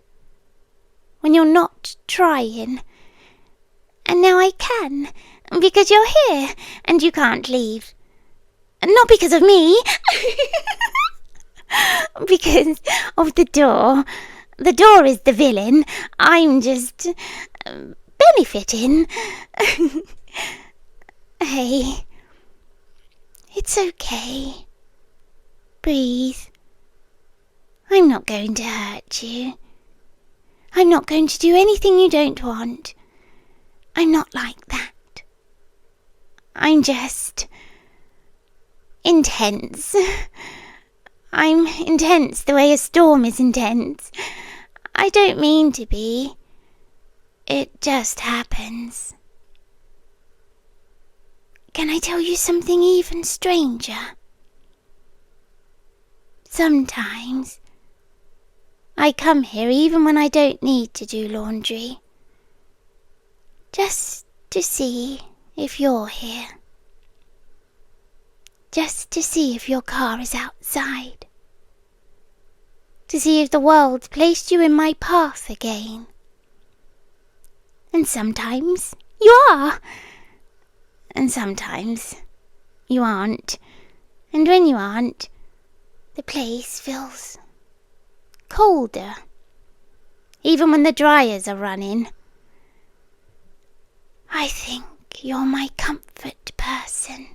when you're not trying. And now I can, because you're here and you can't leave. Not because of me, because of the door. The door is the villain. I'm just benefiting. Hey, it's okay. Breathe. I'm not going to hurt you. I'm not going to do anything you don't want. I'm not like that. I'm just intense. I'm intense the way a storm is intense. I don't mean to be. It just happens. Can I tell you something even stranger? Sometimes I come here even when I don't need to do laundry, just to see if you're here. Just to see if your car is outside. To see if the world placed you in my path again. And sometimes you are. And sometimes you aren't. And when you aren't, the place feels colder. Even when the dryers are running. I think you're my comfort person.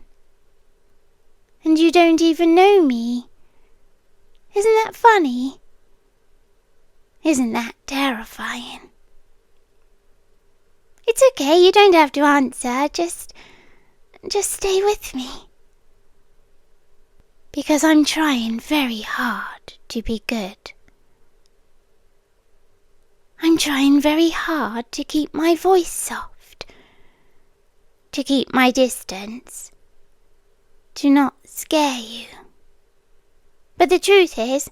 And you don't even know me. Isn't that funny? Isn't that terrifying? It's okay, you don't have to answer, just stay with me. Because I'm trying very hard to be good. I'm trying very hard to keep my voice soft, to keep my distance, to not scare you. But the truth is,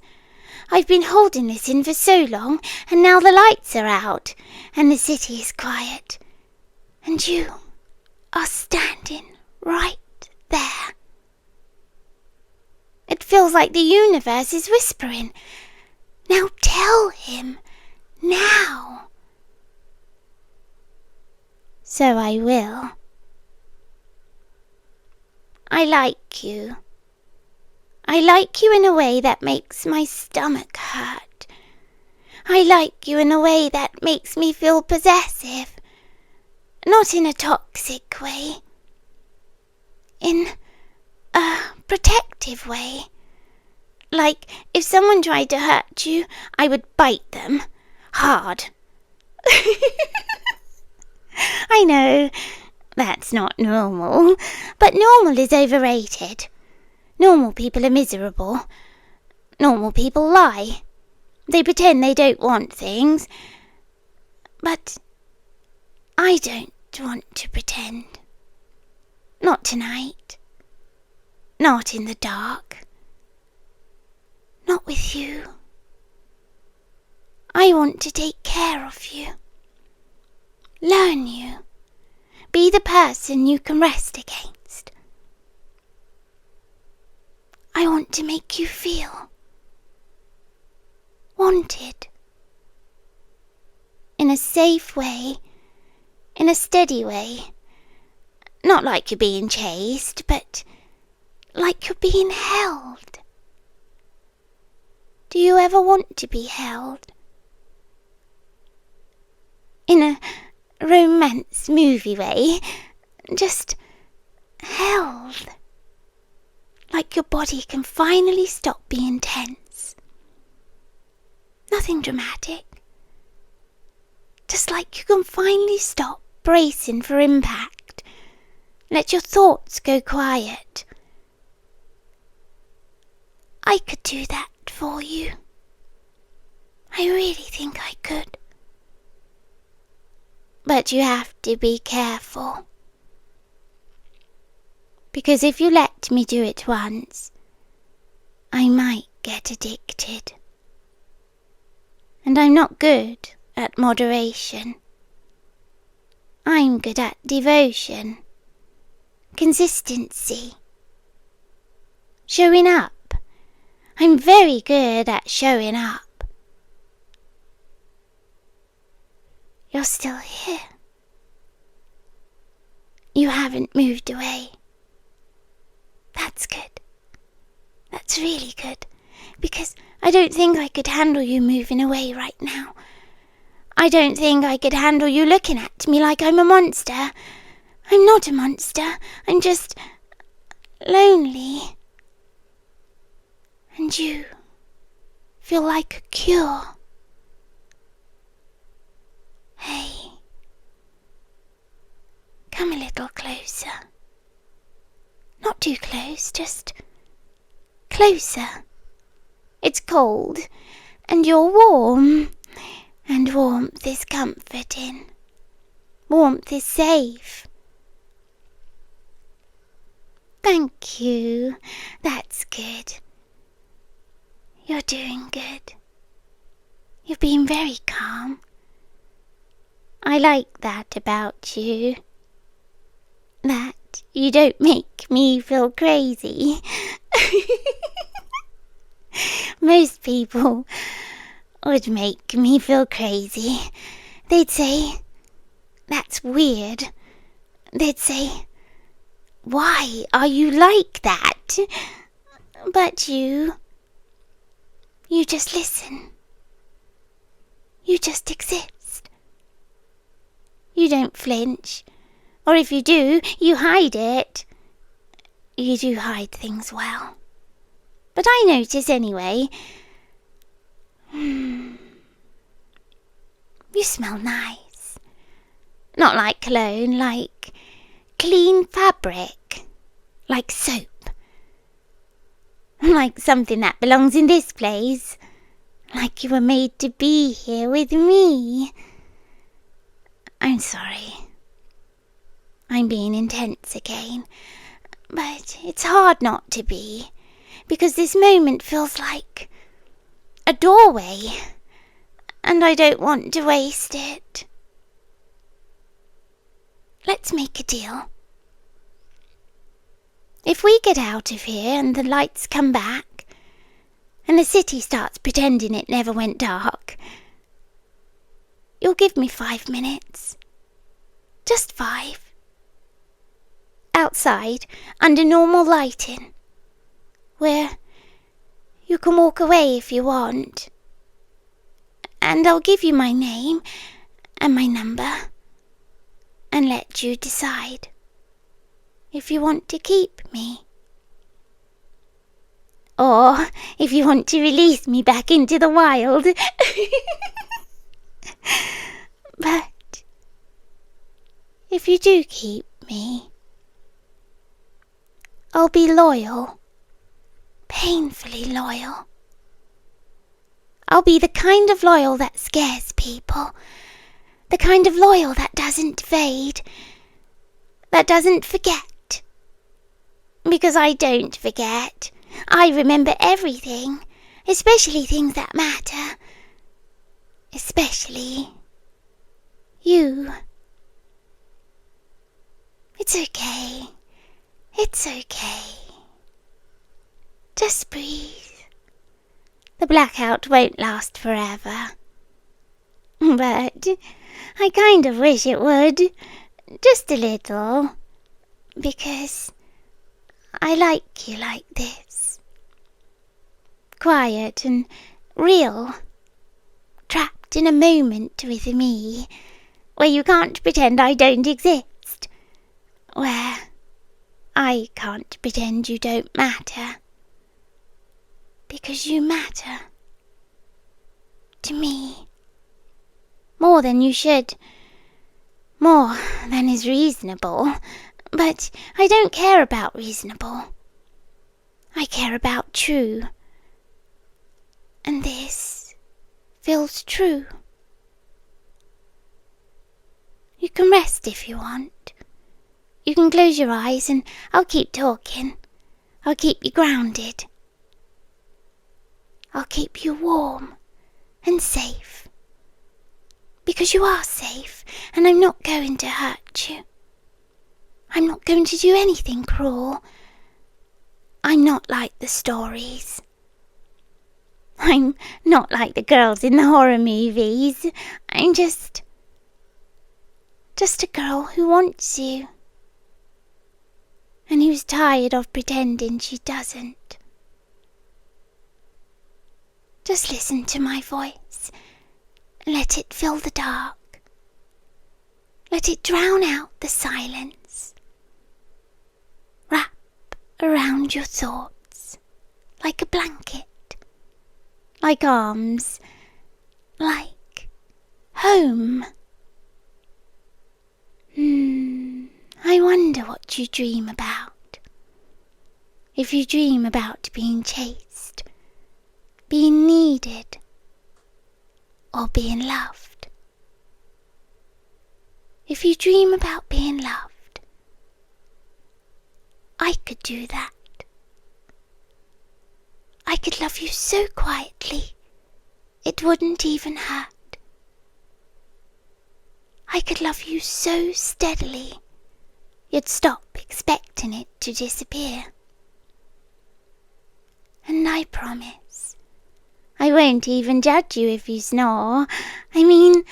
I've been holding this in for so long, and now the lights are out, and the city is quiet, and you are standing right there. It feels like the universe is whispering, now tell him, now. So I will. I like you. I like you in a way that makes my stomach hurt. I like you in a way that makes me feel possessive. Not in a toxic way. In a protective way. Like, if someone tried to hurt you, I would bite them. Hard. I know, that's not normal. But normal is overrated. Normal people are miserable. Normal people lie. They pretend they don't want things. But I don't want to pretend. Not tonight. Not in the dark. Not with you. I want to take care of you. Learn you. Be the person you can rest against. I want to make you feel wanted. In a safe way. In a steady way. Not like you're being chased, but like you're being held. Do you ever want to be held? In a romance movie way, just held. Like your body can finally stop being tense. Nothing dramatic. Just like you can finally stop bracing for impact. Let your thoughts go quiet. I could do that for you. I really think I could. But you have to be careful. Because if you let me do it once, I might get addicted. And I'm not good at moderation. I'm good at devotion, consistency, showing up. I'm very good at showing up. You're still here. You haven't moved away. That's good. That's really good. Because I don't think I could handle you moving away right now. I don't think I could handle you looking at me like I'm a monster. I'm not a monster. I'm just lonely. And you feel like a cure. Hey, come a little closer. Not too close, just closer. It's cold, and you're warm, and warmth is comforting. Warmth is safe. Thank you, that's good. You're doing good. You've been very calm. I like that about you. That you don't make me feel crazy. Most people would make me feel crazy. They'd say, that's weird. They'd say, why are you like that? But you just listen. You just exist. You don't flinch. Or if you do, you hide it. You do hide things well. But I notice anyway. You smell nice. Not like cologne, like clean fabric. Like soap. Like something that belongs in this place. Like you were made to be here with me. I'm sorry. I'm being intense again. But it's hard not to be. Because this moment feels like a doorway. And I don't want to waste it. Let's make a deal. If we get out of here and the lights come back, and the city starts pretending it never went dark, you'll give me 5 minutes Just 5. Outside, under normal lighting, where you can walk away if you want. And I'll give you my name and my number and let you decide if you want to keep me. Or if you want to release me back into the wild. But if you do keep me, I'll be loyal, painfully loyal. I'll be the kind of loyal that scares people, the kind of loyal that doesn't fade, that doesn't forget. Because I don't forget. I remember everything, especially things that matter. Especially you. It's okay. It's okay. Just breathe. The blackout won't last forever. But I kind of wish it would. Just a little. Because I like you like this. Quiet and real. Trapped in a moment with me, where you can't pretend I don't exist. Where I can't pretend you don't matter. Because you matter. To me. More than you should. More than is reasonable. But I don't care about reasonable. I care about true. And this feels true. You can rest if you want. You can close your eyes and I'll keep talking. I'll keep you grounded. I'll keep you warm and safe. Because you are safe and I'm not going to hurt you. I'm not going to do anything cruel. I'm not like the stories. I'm not like the girls in the horror movies. I'm just a girl who wants you. And who's tired of pretending she doesn't. Just listen to my voice. Let it fill the dark. Let it drown out the silence. Wrap around your thoughts like a blanket. Like arms, like home. I wonder what you dream about. If you dream about being chased, being needed, or being loved. If you dream about being loved, I could do that. I could love you so quietly, it wouldn't even hurt. I could love you so steadily, you'd stop expecting it to disappear. And I promise, I won't even judge you if you snore. I mean,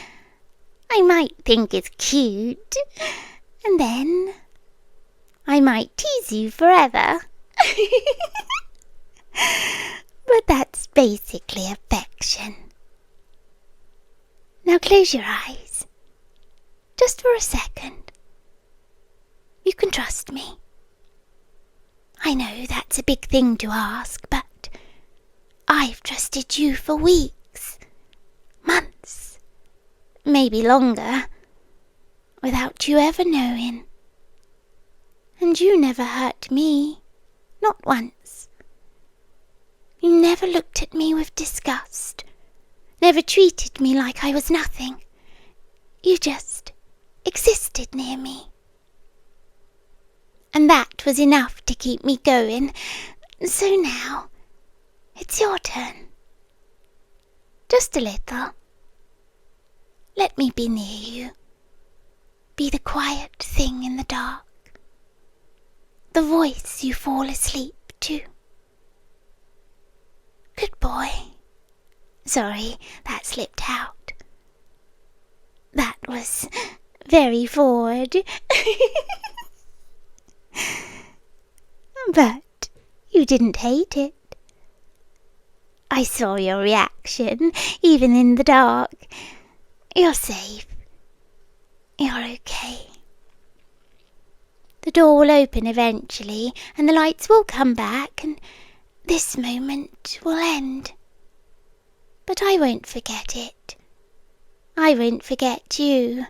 I might think it's cute, and then I might tease you forever. But that's basically affection. Now close your eyes. Just for a second. You can trust me. I know that's a big thing to ask, but I've trusted you for weeks, months, maybe longer, without you ever knowing. And you never hurt me, not once. You never looked at me with disgust, never treated me like I was nothing. You just existed near me. And that was enough to keep me going. So now, it's your turn. Just a little. Let me be near you. Be the quiet thing in the dark. The voice you fall asleep to. Good boy. Sorry, that slipped out. That was very forward. But you didn't hate it. I saw your reaction, even in the dark. You're safe. You're okay. The door will open eventually, and the lights will come back, and this moment will end. But I won't forget it. I won't forget you.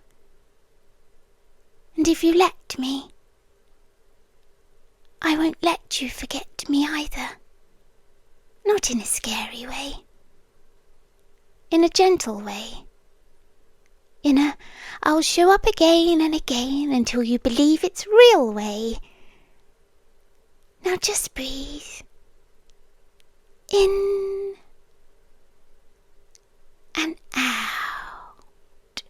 And if you let me, I won't let you forget me either. Not in a scary way. In a gentle way. In a I'll show up again and again until you believe it's real way. Now just breathe. In and out.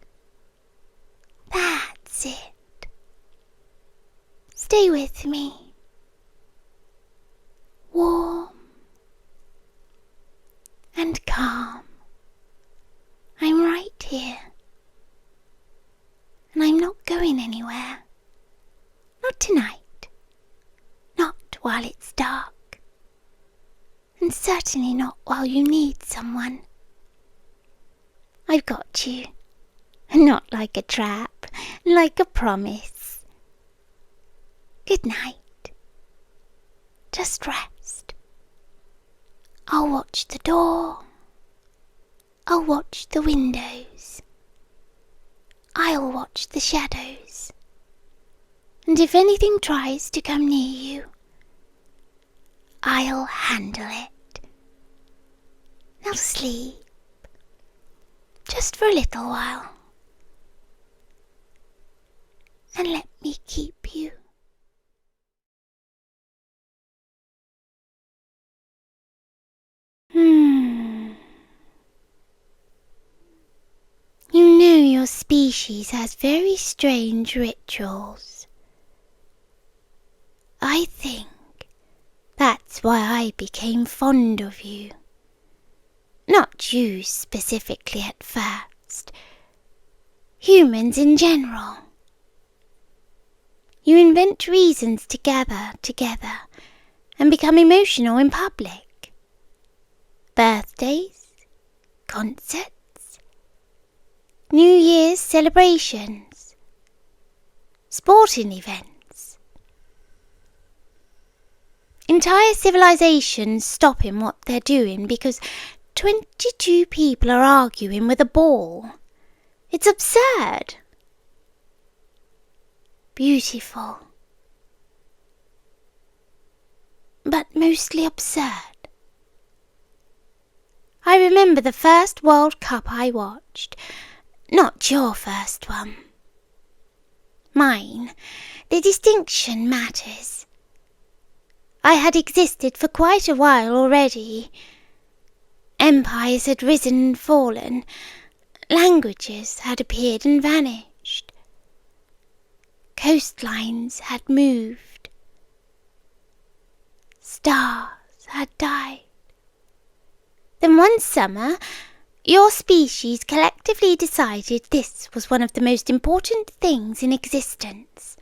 That's it. Stay with me. Warm and calm. I'm right here. And I'm not going anywhere. Not tonight. Not while it's dark. And certainly not while you need someone. I've got you. Not like a trap, like a promise. Good night. Just rest. I'll watch the door. I'll watch the windows. I'll watch the shadows. And if anything tries to come near you, I'll handle it. Now sleep. Just for a little while. And let me keep you. You know your species has very strange rituals. I think that's why I became fond of you. Not you specifically at first. Humans in general. You invent reasons to gather together and become emotional in public. Birthdays, concerts, New Year's celebrations, sporting events. Entire civilizations stopping what they're doing because 22 people are arguing with a ball. It's absurd. Beautiful. But mostly absurd. I remember the first World Cup I watched. Not your first one. Mine. The distinction matters. I had existed for quite a while already. Empires had risen and fallen. Languages had appeared and vanished. Coastlines had moved. Stars had died. Then one summer, your species collectively decided this was one of the most important things in existence.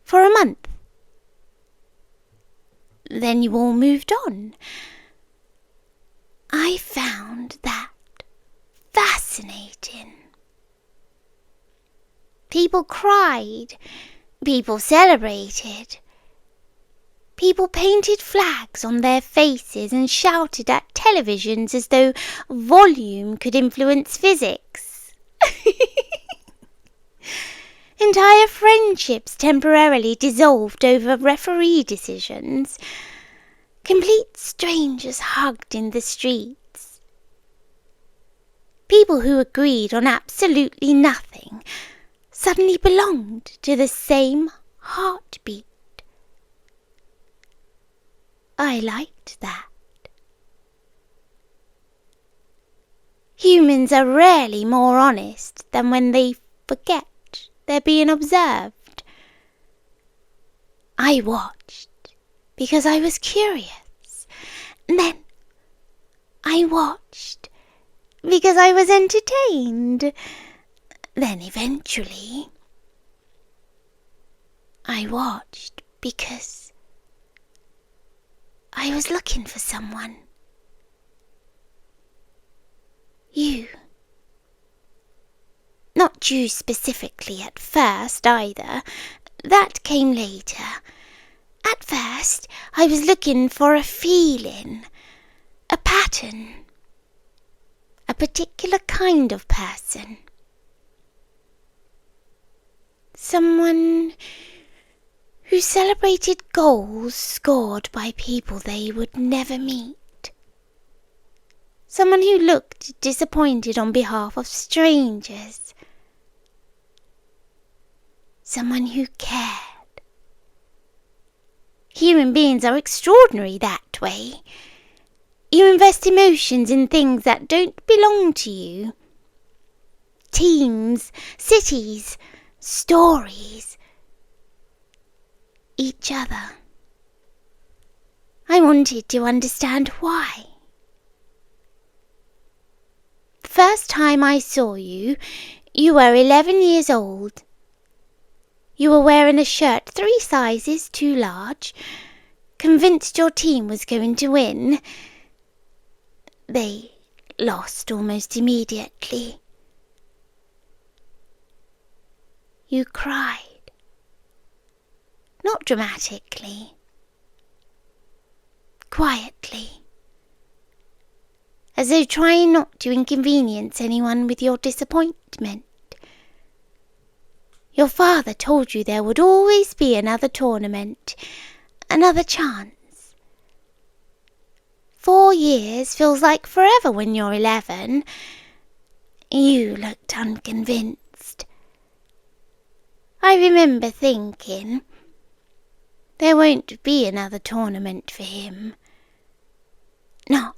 For a month. Then you all moved on. I found that fascinating. People cried. People celebrated. People painted flags on their faces and shouted at televisions as though volume could influence physics. Entire friendships temporarily dissolved over referee decisions. Complete strangers hugged in the streets. People who agreed on absolutely nothing suddenly belonged to the same heartbeat. I liked that. Humans are rarely more honest than when they forget they're being observed. I watched because I was curious. And then I watched because I was entertained. Then eventually, I watched because I was looking for someone. You. Not you specifically at first either. That came later. At first, I was looking for a feeling, a pattern, a particular kind of person. Someone who celebrated goals scored by people they would never meet. Someone who looked disappointed on behalf of strangers. Someone who cared. Human beings are extraordinary that way. You invest emotions in things that don't belong to you. Teams, cities, stories, each other. I wanted to understand why. The first time I saw you, you were 11 years old. You were wearing a shirt 3 sizes too large, convinced your team was going to win. They lost almost immediately. You cried. Not dramatically. Quietly. As though trying not to inconvenience anyone with your disappointment. Your father told you there would always be another tournament, another chance. 4 years feels like forever when you're 11. You looked unconvinced. I remember thinking, there won't be another tournament for him. Not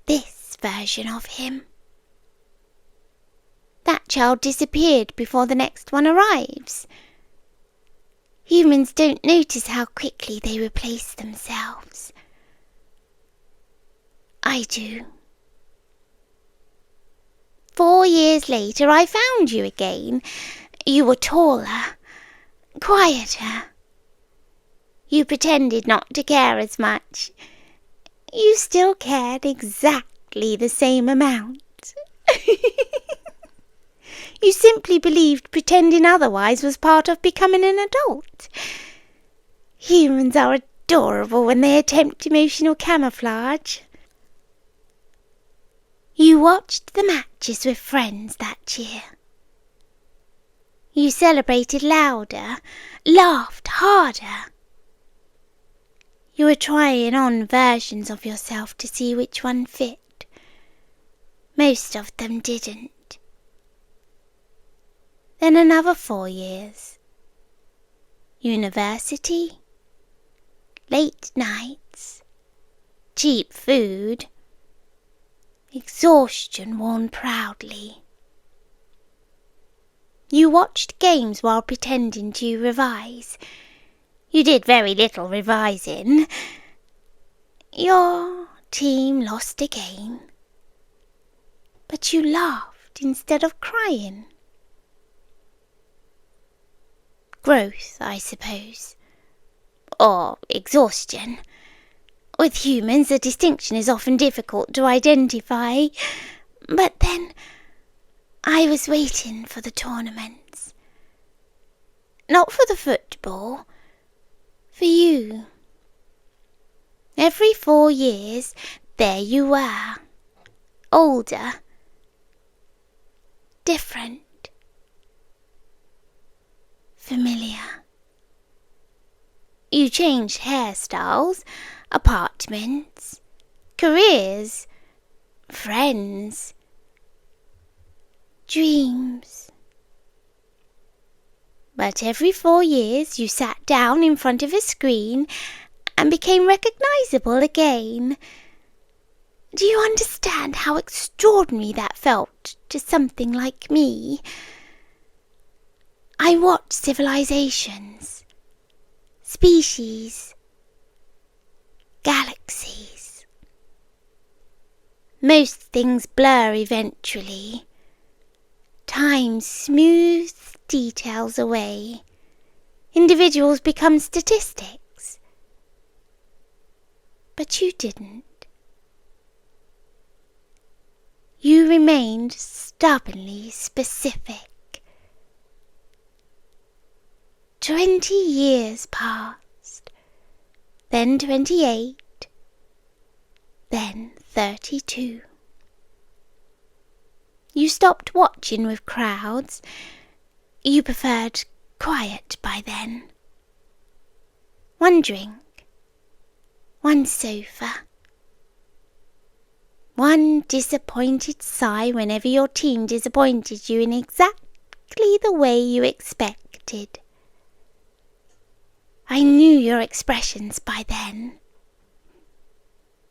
this version of him. That child disappeared before the next one arrives. Humans don't notice how quickly they replace themselves. I do. 4 years later, I found you again. You were taller, quieter. You pretended not to care as much. You still cared exactly the same amount. You simply believed pretending otherwise was part of becoming an adult. Humans are adorable when they attempt emotional camouflage. You watched the matches with friends that year. You celebrated louder, laughed harder. You were trying on versions of yourself to see which one fit. Most of them didn't. Then another 4 years. University, late nights, cheap food, exhaustion worn proudly. You watched games while pretending to revise. You did very little revising. Your team lost again. But you laughed instead of crying. Growth, I suppose. Or exhaustion. With humans, the distinction is often difficult to identify. But then, I was waiting for the tournaments. Not for the football. For you. Every 4 years, there you were. Older. Different. Familiar. You changed hairstyles, apartments, careers, friends, dreams. But every 4 years you sat down in front of a screen and became recognizable again. Do you understand how extraordinary that felt to something like me? I watched civilizations, species, galaxies. Most things blur eventually. Time smooths details away. Individuals become statistics. But you didn't. You remained stubbornly specific. 20 years passed, then 28, then 32. You stopped watching with crowds. You preferred quiet by then. One drink, one sofa, one disappointed sigh whenever your team disappointed you in exactly the way you expected. I knew your expressions by then.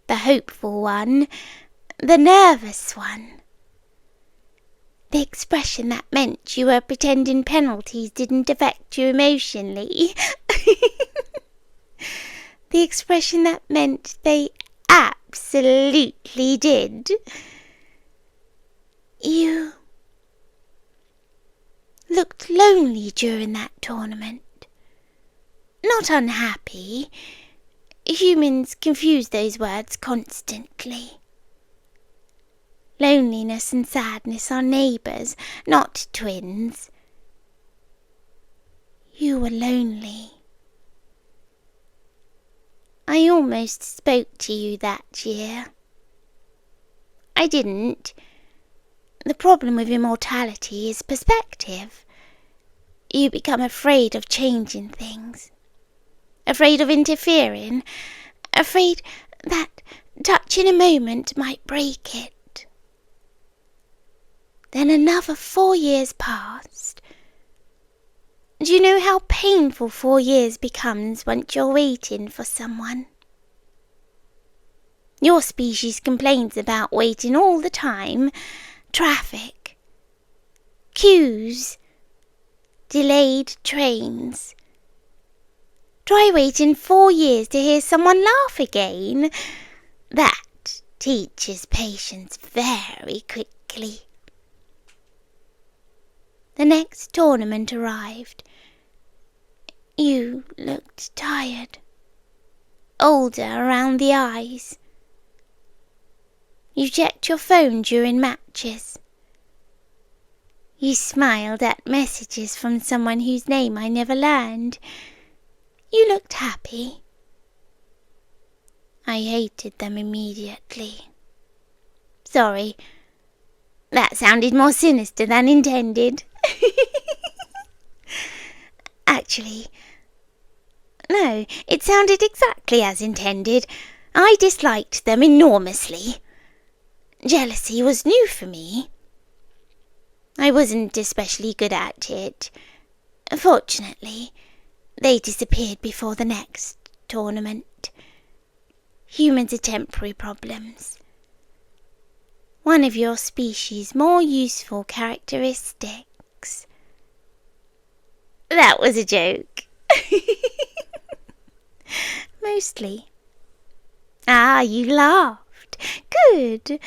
The hopeful one, the nervous one. The expression that meant you were pretending penalties didn't affect you emotionally. The expression that meant they absolutely did. You looked lonely during that tournament. Not unhappy. Humans confuse those words constantly. Loneliness and sadness are neighbours, not twins. You were lonely. I almost spoke to you that year. I didn't. The problem with immortality is perspective. You become afraid of changing things. Afraid of interfering. Afraid that touching a moment might break it. Then another 4 years passed. Do you know how painful 4 years becomes once you're waiting for someone? Your species complains about waiting all the time. Traffic, queues, delayed trains. Try waiting 4 years to hear someone laugh again. That teaches patience very quickly. The next tournament arrived. You looked tired, older around the eyes. You checked your phone during matches. You smiled at messages from someone whose name I never learned. You looked happy. I hated them immediately. Sorry, that sounded more sinister than intended. Actually, no, it sounded exactly as intended. I disliked them enormously. Jealousy was new for me. I wasn't especially good at it. Fortunately, they disappeared before the next tournament. Humans are temporary problems. One of your species' more useful characteristics. That was a joke. Mostly. Ah, you laughed. Good.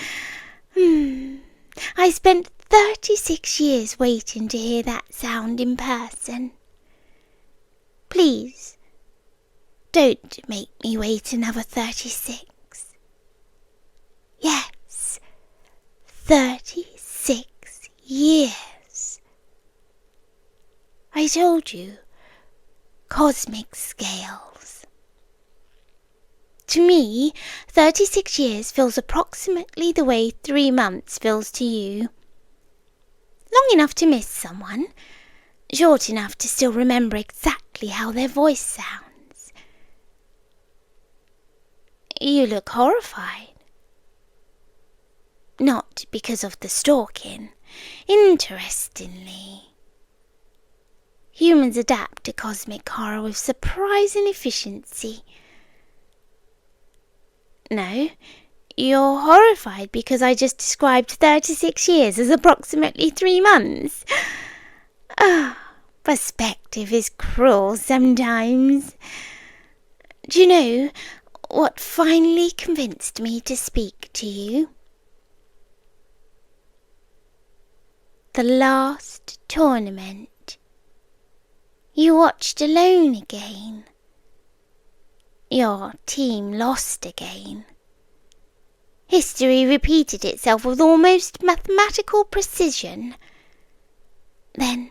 I spent 36 years waiting to hear that sound in person. Please, don't make me wait another 36. Yes, 36 years. I told you, cosmic scales. To me, 36 years feels approximately the way 3 months feels to you. Long enough to miss someone, short enough to still remember exactly how their voice sounds. You look horrified. Not because of the stalking. Interestingly, humans adapt to cosmic horror with surprising efficiency. No, you're horrified because I just described 36 years as approximately 3 months. Perspective is cruel sometimes. Do you know what finally convinced me to speak to you? The last tournament. You watched alone again. Your team lost again. History repeated itself with almost mathematical precision. Then,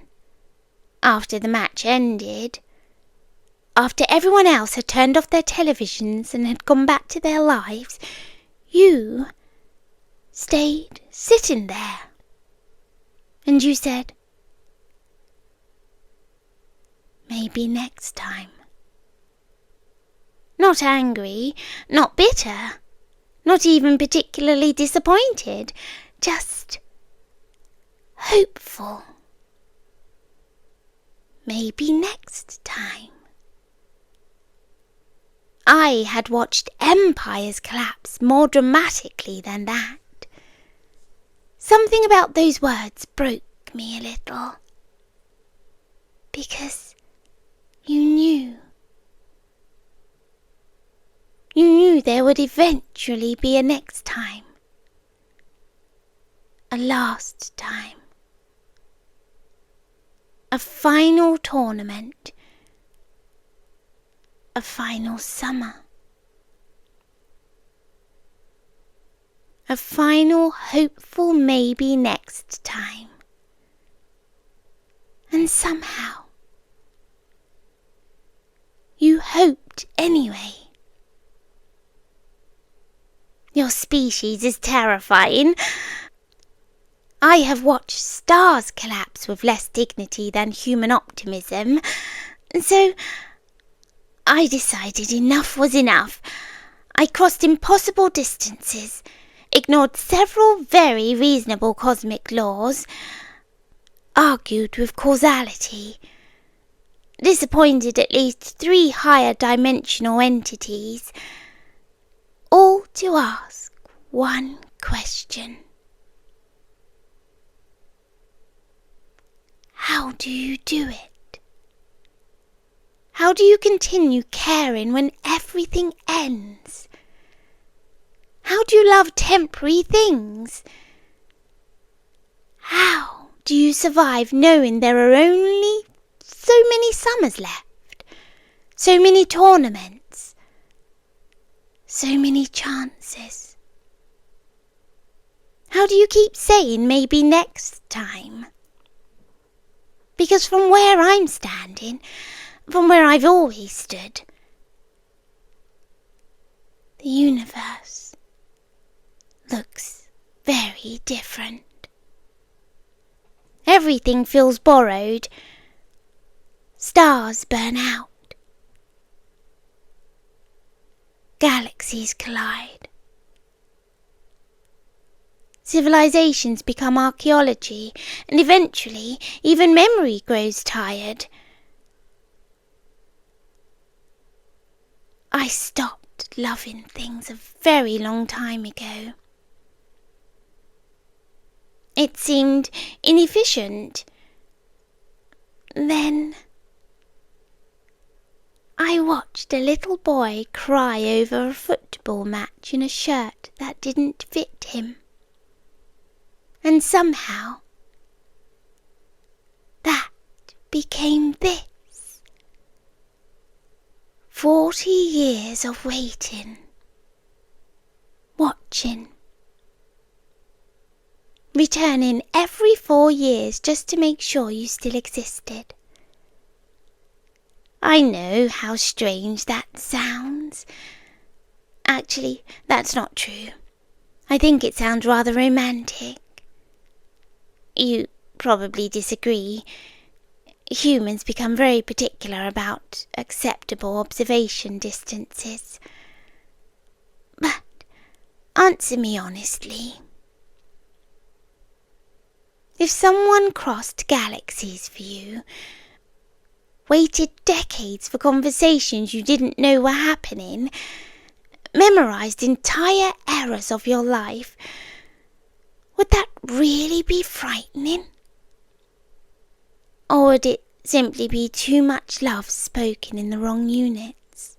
after the match ended, after everyone else had turned off their televisions and had gone back to their lives, you stayed sitting there. And you said, maybe next time. Not angry, not bitter, not even particularly disappointed, just hopeful. Maybe next time. I had watched empires collapse more dramatically than that. Something about those words broke me a little. Because you knew. You knew there would eventually be a next time. A last time. A final tournament. A final summer. A final hopeful maybe next time. And somehow, you hoped anyway. Your species is terrifying. I have watched stars collapse with less dignity than human optimism, so I decided enough was enough. I crossed impossible distances, ignored several very reasonable cosmic laws, argued with causality, disappointed at least 3 higher dimensional entities, all to ask one question. How do you do it? How do you continue caring when everything ends? How do you love temporary things? How do you survive knowing there are only so many summers left, so many tournaments, so many chances? How do you keep saying maybe next time? Because from where I'm standing, from where I've always stood, the universe looks very different. Everything feels borrowed. Stars burn out. Galaxies collide. Civilizations become archaeology, and eventually even memory grows tired. I stopped loving things a very long time ago. It seemed inefficient. Then I watched a little boy cry over a football match in a shirt that didn't fit him. And somehow, that became this. 40 years of waiting, watching, returning every 4 years just to make sure you still existed. I know how strange that sounds. Actually, that's not true. I think it sounds rather romantic. You probably disagree. Humans become very particular about acceptable observation distances. But answer me honestly. If someone crossed galaxies for you, waited decades for conversations you didn't know were happening, memorized entire eras of your life, would that really be frightening? Or would it simply be too much love spoken in the wrong units?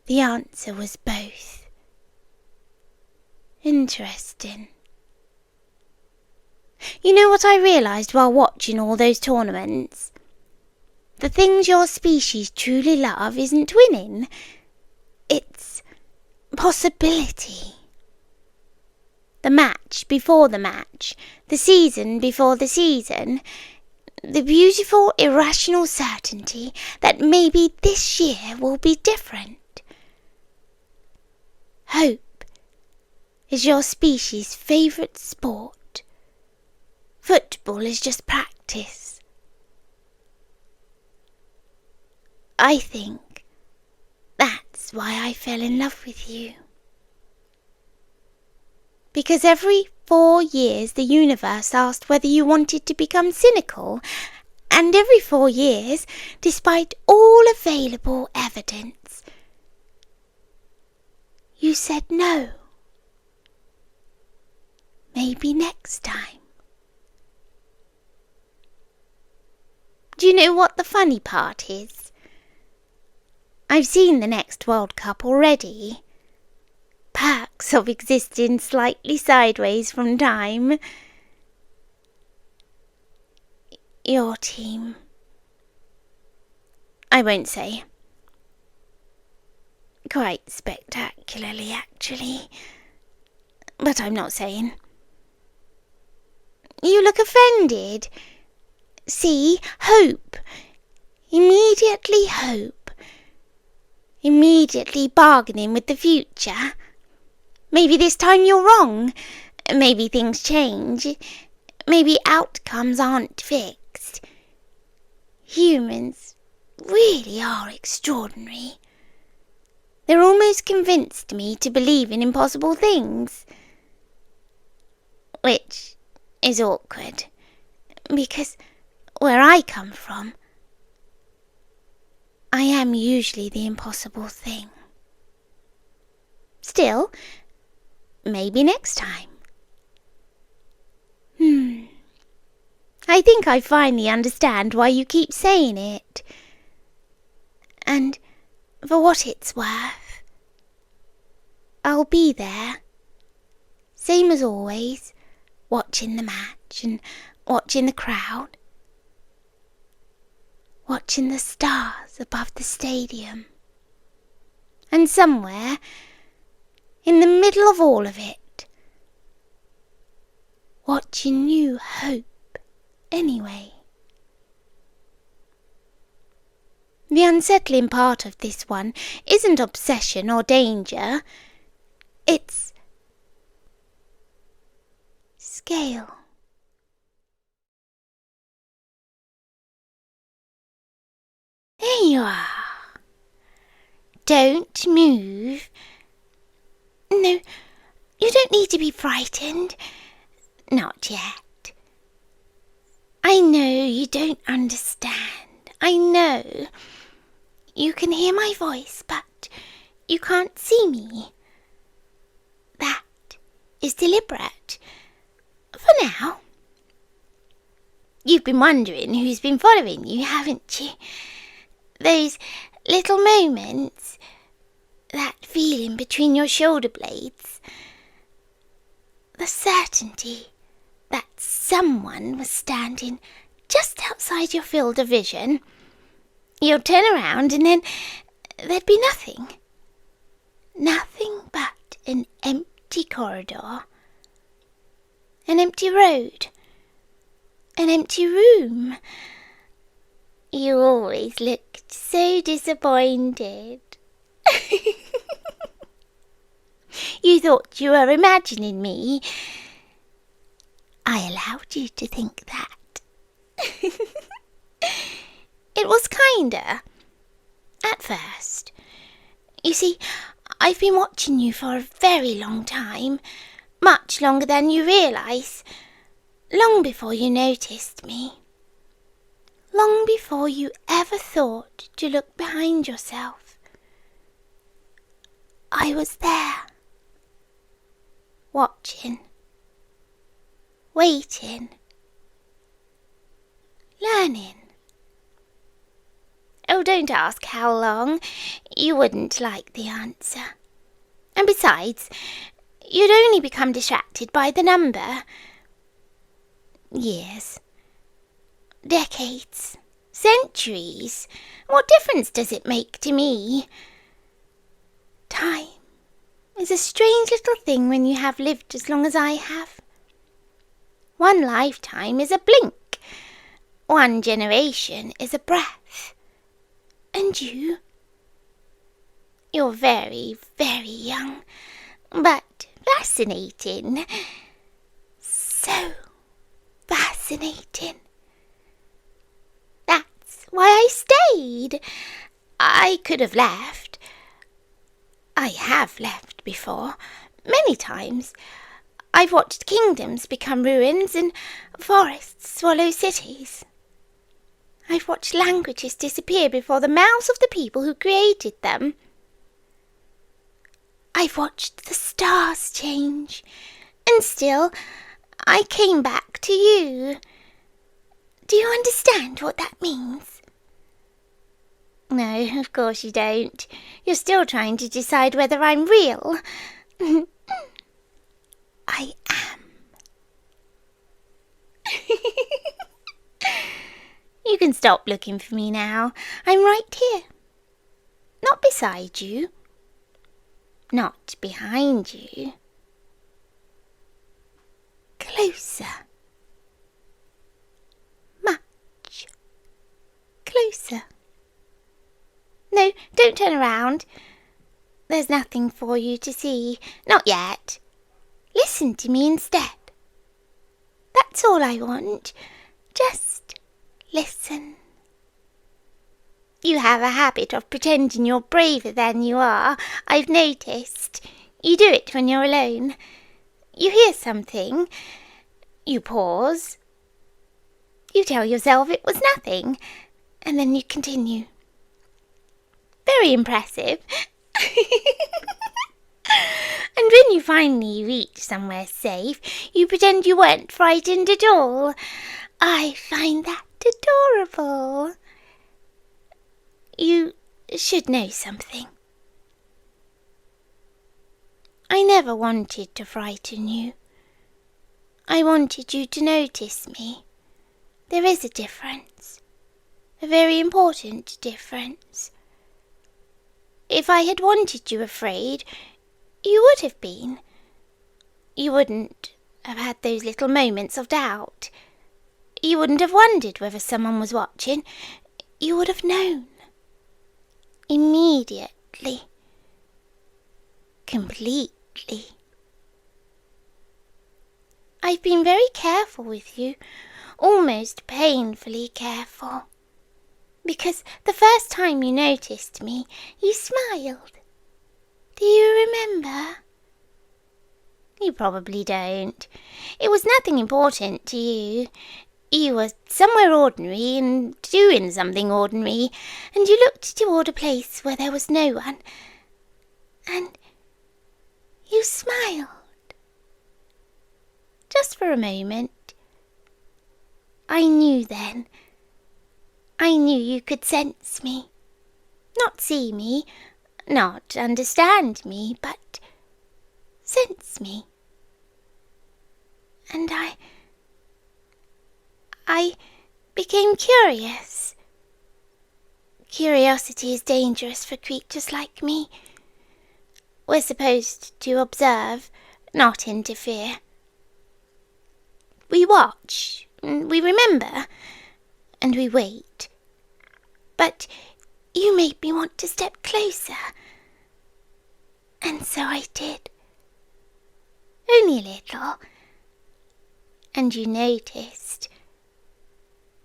The answer was both. Interesting. You know what I realised while watching all those tournaments? The things your species truly love isn't winning. It's possibility. The match before the match, the season before the season, the beautiful irrational certainty that maybe this year will be different. Hope is your species' favourite sport. Football is just practice. I think that's why I fell in love with you. Because every 4 years the universe asked whether you wanted to become cynical, and every 4 years, despite all available evidence, you said no. Maybe next time. Do you know what the funny part is? I've seen the next World Cup already. Perks of existing slightly sideways from time. Your team. I won't say. Quite spectacularly, actually. But I'm not saying. You look offended. See, hope. Immediately hope. Immediately bargaining with the future. Maybe this time you're wrong. Maybe things change. Maybe outcomes aren't fixed. Humans really are extraordinary. They're almost convinced me to believe in impossible things. Which is awkward, because where I come from, I am usually the impossible thing. Still, maybe next time. I think I finally understand why you keep saying it. And for what it's worth, I'll be there, same as always, watching the match and watching the crowd, watching the stars above the stadium. And somewhere, in the middle of all of it, watching you hope anyway. The unsettling part of this one isn't obsession or danger. It's scale. There you are. Don't move. No, you don't need to be frightened. Not yet. I know you don't understand. I know. You can hear my voice, but you can't see me. That is deliberate. For now. You've been wondering who's been following you, haven't you? Those little moments, that feeling between your shoulder blades, the certainty that someone was standing just outside your field of vision. You'll turn around and then there'd be nothing. Nothing but an empty corridor, an empty road, an empty room. You always looked so disappointed. You thought you were imagining me. I allowed you to think that. It was kinder, at first. You see, I've been watching you for a very long time, much longer than you realise, long before you noticed me, long before you ever thought to look behind yourself. I was there, watching, waiting, learning. Oh, don't ask how long. You wouldn't like the answer. And besides, you'd only become distracted by the number. Years. Decades. Centuries. What difference does it make to me? Time is a strange little thing when you have lived as long as I have. One lifetime is a blink. One generation is a breath. And you? You're very, very young, but fascinating. So fascinating. That's why I stayed. I could have left. I have left before, many times. I've watched kingdoms become ruins and forests swallow cities. I've watched languages disappear before the mouths of the people who created them. I've watched the stars change, and still I came back to you. Do you understand what that means? No, of course you don't. You're still trying to decide whether I'm real. I am. You can stop looking for me now. I'm right here. Not beside you. Not behind you. Closer. Much closer. No, don't turn around. There's nothing for you to see. Not yet. Listen to me instead. That's all I want. Just listen. You have a habit of pretending you're braver than you are. I've noticed. You do it when you're alone. You hear something. You pause. You tell yourself it was nothing. And then you continue. Very impressive. And when you finally reach somewhere safe, you pretend you weren't frightened at all. I find that adorable. You should know something. I never wanted to frighten you. I wanted you to notice me. There is a difference. A very important difference. If I had wanted you afraid, you would have been. You wouldn't have had those little moments of doubt. You wouldn't have wondered whether someone was watching. You would have known. Immediately. Completely. I've been very careful with you, almost painfully careful. Because the first time you noticed me, you smiled. Do you remember? You probably don't. It was nothing important to you. You were somewhere ordinary and doing something ordinary, and you looked toward a place where there was no one, and you smiled. Just for a moment. I knew then. I knew you could sense me. Not see me, not understand me, but sense me. And I became curious. Curiosity is dangerous for creatures like me. We're supposed to observe, not interfere. We watch, we remember, and we wait. But you made me want to step closer. And so I did. Only a little. And you noticed.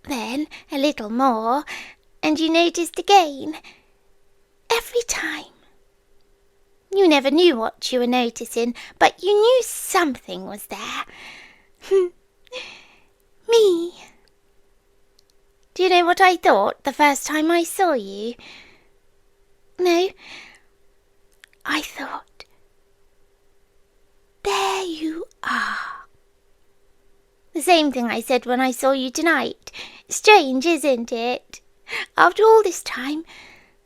Then a little more, and you noticed again. Every time. You never knew what you were noticing, but you knew something was there. Me. Do you know what I thought the first time I saw you? No. I thought, there you are. The same thing I said when I saw you tonight. Strange, isn't it? After all this time,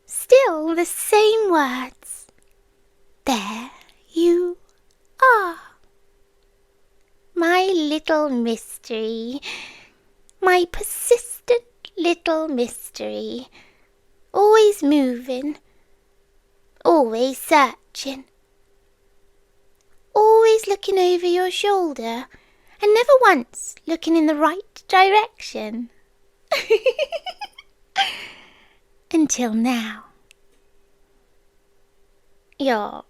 still the same words. There you Ah, my little mystery, my persistent little mystery, always moving, always searching, always looking over your shoulder, and never once looking in the right direction. Until now. You're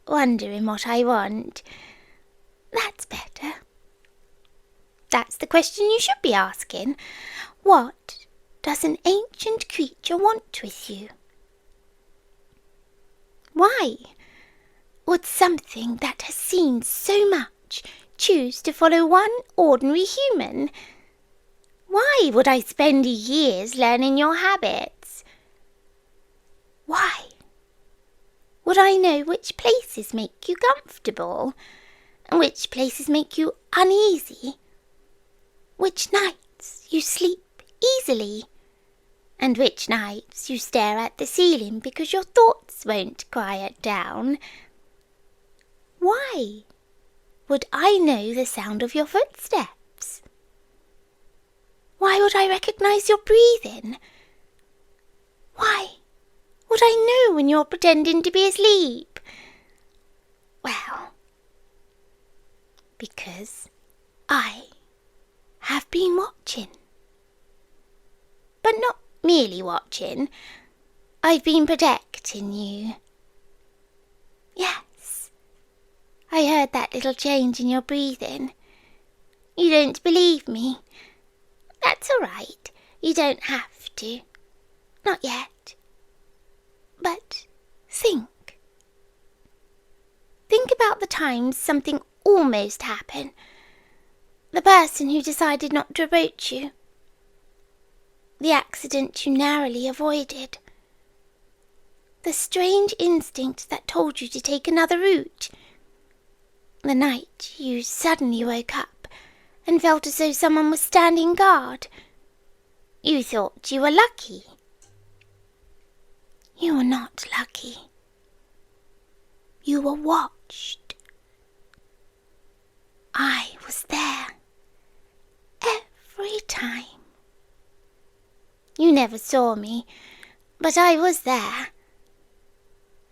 wondering what I want. That's better. That's the question you should be asking. What does an ancient creature want with you? Why would something that has seen so much choose to follow one ordinary human? Why would I spend years learning your habits? Why would I know which places make you comfortable and which places make you uneasy? Which nights you sleep easily and which nights you stare at the ceiling because your thoughts won't quiet down? Why would I know the sound of your footsteps? Why would I recognize your breathing? Why would I know when you're pretending to be asleep? Well, because I have been watching. But not merely watching. I've been protecting you. Yes, I heard that little change in your breathing. You don't believe me. That's all right. You don't have to. Not yet. But think. Think about the times something almost happened. The person who decided not to approach you. The accident you narrowly avoided. The strange instinct that told you to take another route. The night you suddenly woke up and felt as though someone was standing guard. You thought you were lucky. You were not lucky. You were watched. I was there. Every time. You never saw me, but I was there.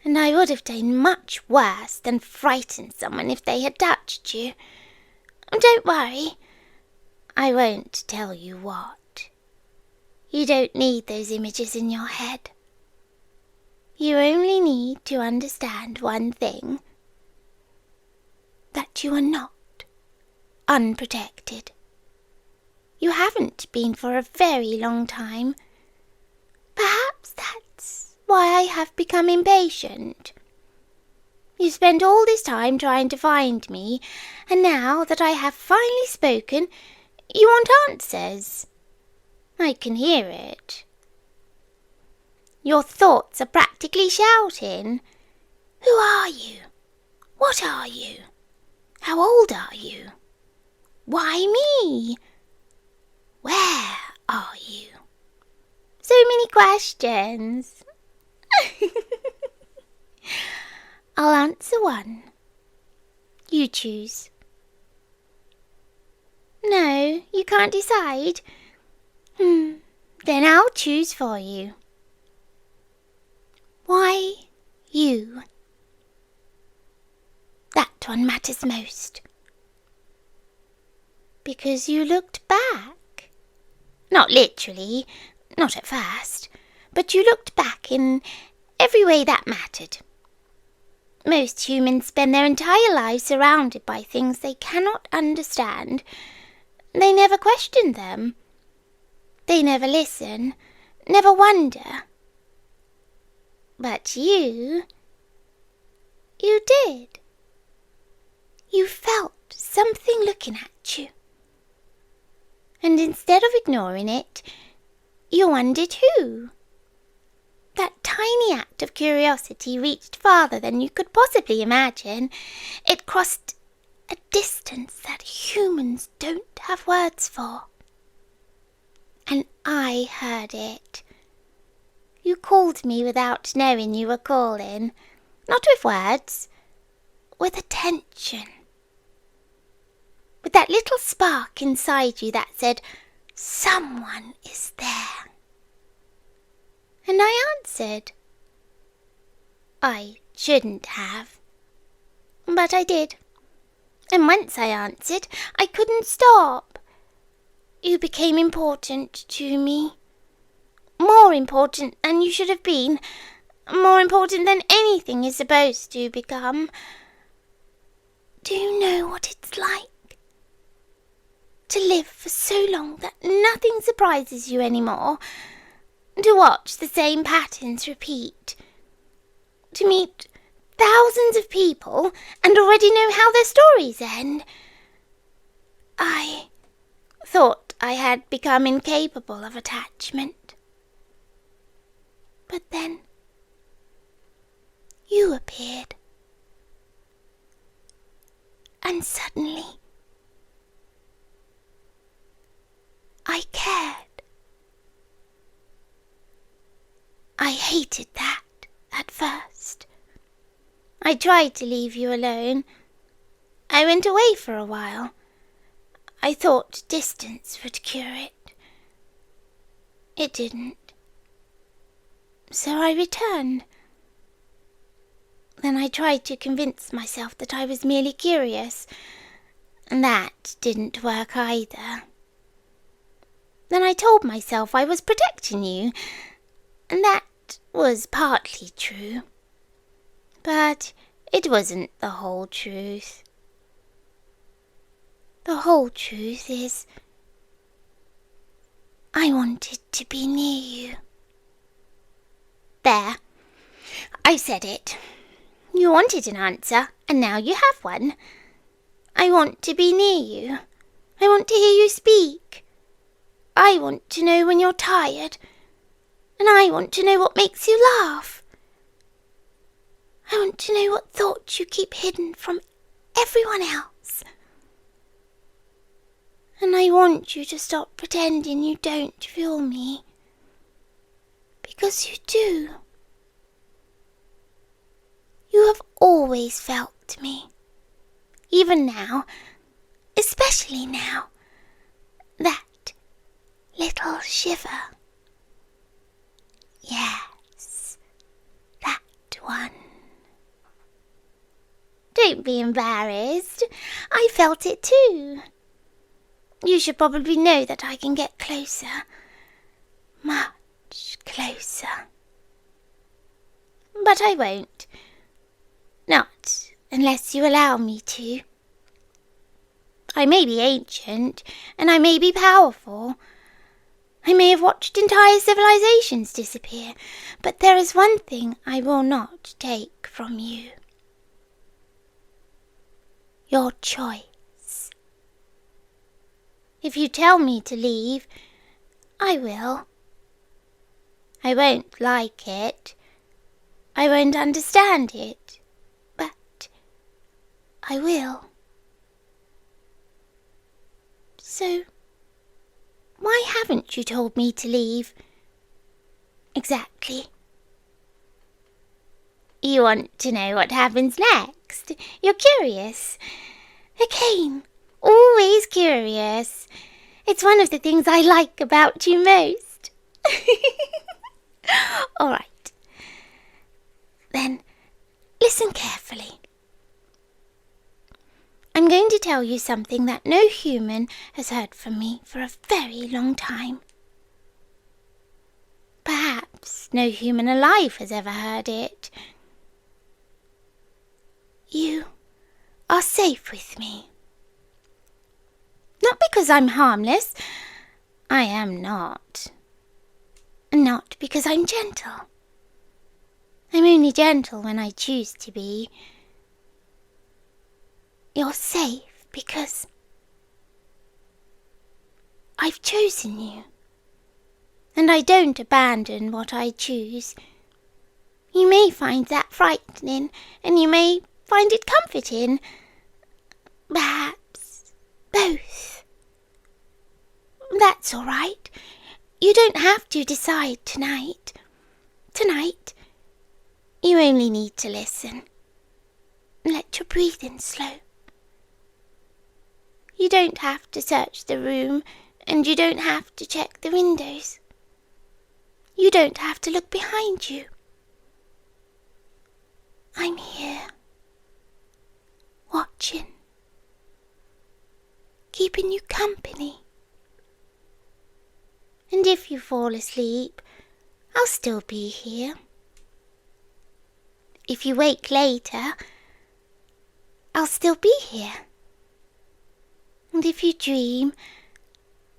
And I would have done much worse than frighten someone if they had touched you. Don't worry. I won't tell you what. You don't need those images in your head. You only need to understand one thing. That you are not unprotected. You haven't been for a very long time. Perhaps that's why I have become impatient. You spent all this time trying to find me, and now that I have finally spoken, you want answers. I can hear it. Your thoughts are practically shouting. Who are you? What are you? How old are you? Why me? Where are you? So many questions. I'll answer one. You choose. No, you can't decide. Then I'll choose for you. Why you? That one matters most. Because you looked back. Not literally, not at first, but you looked back in every way that mattered. Most humans spend their entire lives surrounded by things they cannot understand. They never question them. They never listen, never wonder. But you did. You felt something looking at you. And instead of ignoring it, you wondered who. That tiny act of curiosity reached farther than you could possibly imagine. It crossed a distance that humans don't have words for. And I heard it. You called me without knowing you were calling. Not with words. with attention. With that little spark inside you that said, someone is there. And I answered. I shouldn't have, but I did. And once I answered, I couldn't stop. You became important to me. More important than you should have been. More important than anything is supposed to become. Do you know what it's like? To live for so long that nothing surprises you anymore. To watch the same patterns repeat. To meet thousands of people and already know how their stories end. I thought I had become incapable of attachment. But then you appeared. And suddenly I cared. I hated that at first. I tried to leave you alone. I went away for a while. I thought distance would cure it. It didn't. So I returned. Then I tried to convince myself that I was merely curious, and that didn't work either. Then I told myself I was protecting you, and that was partly true. But it wasn't the whole truth. The whole truth is, I wanted to be near you. There, I said it. You wanted an answer, and now you have one. I want to be near you. I want to hear you speak. I want to know when you're tired, and I want to know what makes you laugh. I want to know what thoughts you keep hidden from everyone else. And I want you to stop pretending you don't feel me. Because you do. You have always felt me. Even now, especially now, that little shiver. Yes, that one. Don't be embarrassed. I felt it too. You should probably know that I can get closer. Much closer. But I won't. Not unless you allow me to. I may be ancient, and I may be powerful. I may have watched entire civilizations disappear, but there is one thing I will not take from you. Your choice. If you tell me to leave, I will. I won't like it. I won't understand it. But I will. So, why haven't you told me to leave? Exactly. You want to know what happens next. You're curious. Again, always curious. It's one of the things I like about you most. All right. Then, listen carefully. I'm going to tell you something that no human has heard from me for a very long time. Perhaps no human alive has ever heard it. You are safe with me. Not because I'm harmless. I am not. Not because I'm gentle. I'm only gentle when I choose to be. You're safe because I've chosen you. And I don't abandon what I choose. You may find that frightening, and you may find it comforting. Perhaps both. That's all right. You don't have to decide tonight. Tonight, you only need to listen. let your breathing slow. You don't have to search the room, and you don't have to check the windows. You don't have to look behind you. I'm here, watching, keeping you company. And if you fall asleep, I'll still be here. If you wake later, I'll still be here. And if you dream,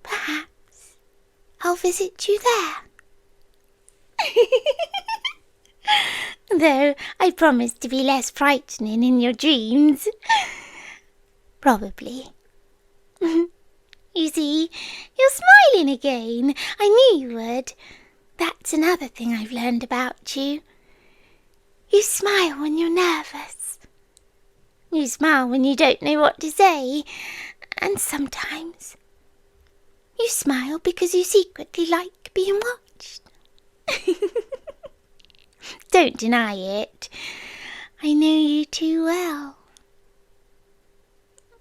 perhaps I'll visit you there. Though I promise to be less frightening in your dreams. Probably. You see, you're smiling again. I knew you would. That's another thing I've learned about you. You smile when you're nervous. You smile when you don't know what to say. And sometimes you smile because you secretly like being watched. Don't deny it. I know you too well.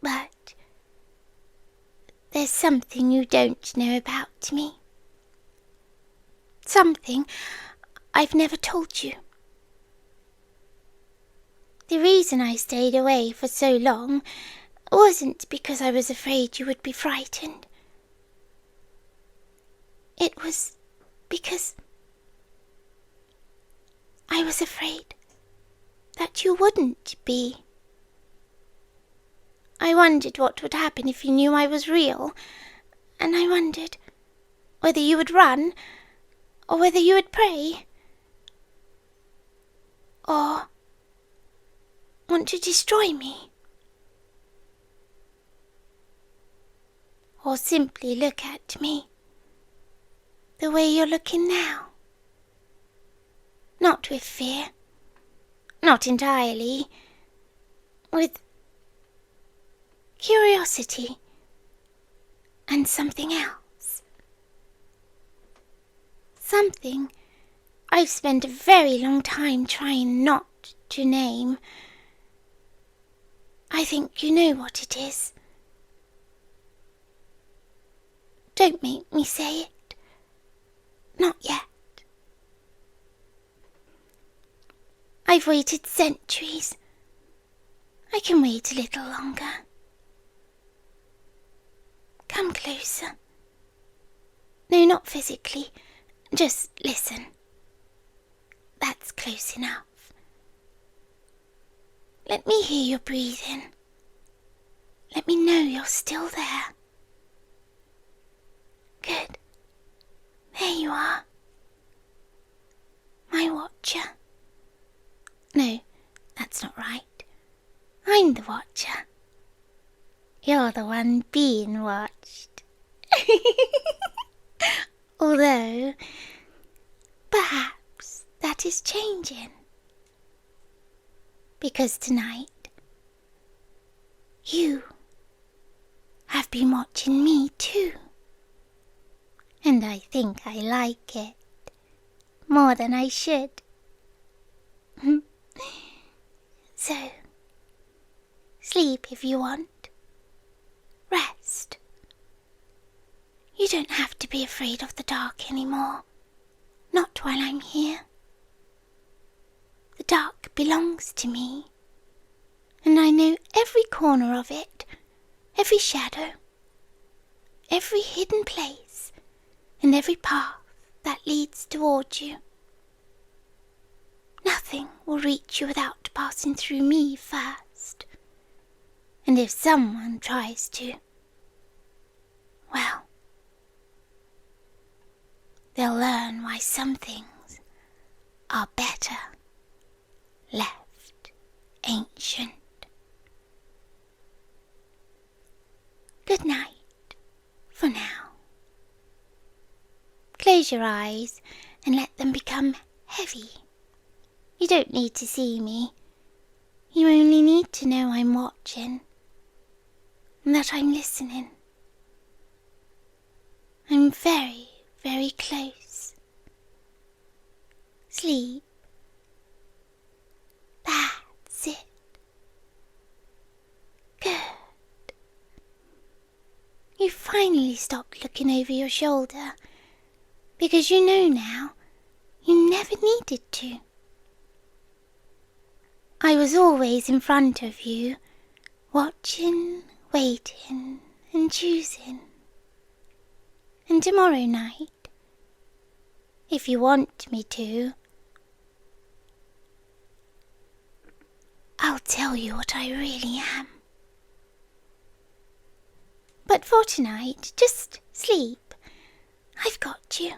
But there's something you don't know about me. Something I've never told you. The reason I stayed away for so long wasn't because I was afraid you would be frightened. It was because I was afraid that you wouldn't be. I wondered what would happen if you knew I was real, and I wondered whether you would run, or whether you would pray, or want to destroy me, or simply look at me the way you're looking now. Not with fear, not entirely, with curiosity and something else. Something I've spent a very long time trying not to name. I think you know what it is. Don't make me say it. Not yet. I've waited centuries. I can wait a little longer. Come closer. No, not physically. Just listen. That's close enough. Let me hear your breathing. Let me know you're still there. Good. There you are. My watcher. No, that's not right. I'm the watcher. You're the one being watched. Although, perhaps that is changing. Because tonight, you have been watching me too. And I think I like it more than I should. So, sleep if you want. Rest. You don't have to be afraid of the dark anymore. Not while I'm here. The dark belongs to me. And I know every corner of it, every shadow, every hidden place, and every path that leads toward you. Nothing will reach you without passing through me first. And if someone tries to, well, they'll learn why some things are better left ancient. Good night for now. Close your eyes and let them become heavy. You don't need to see me. You only need to know I'm watching and that I'm listening. I'm very, very close. Sleep. That's it. finally stopped looking over your shoulder, because you know now you never needed to. I was always in front of you, watching, waiting, and choosing. And tomorrow night, if you want me to, I'll tell you what I really am. But for tonight, just sleep. I've got you.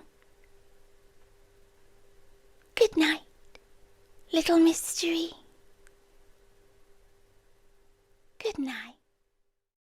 Good night, little mystery. Good night.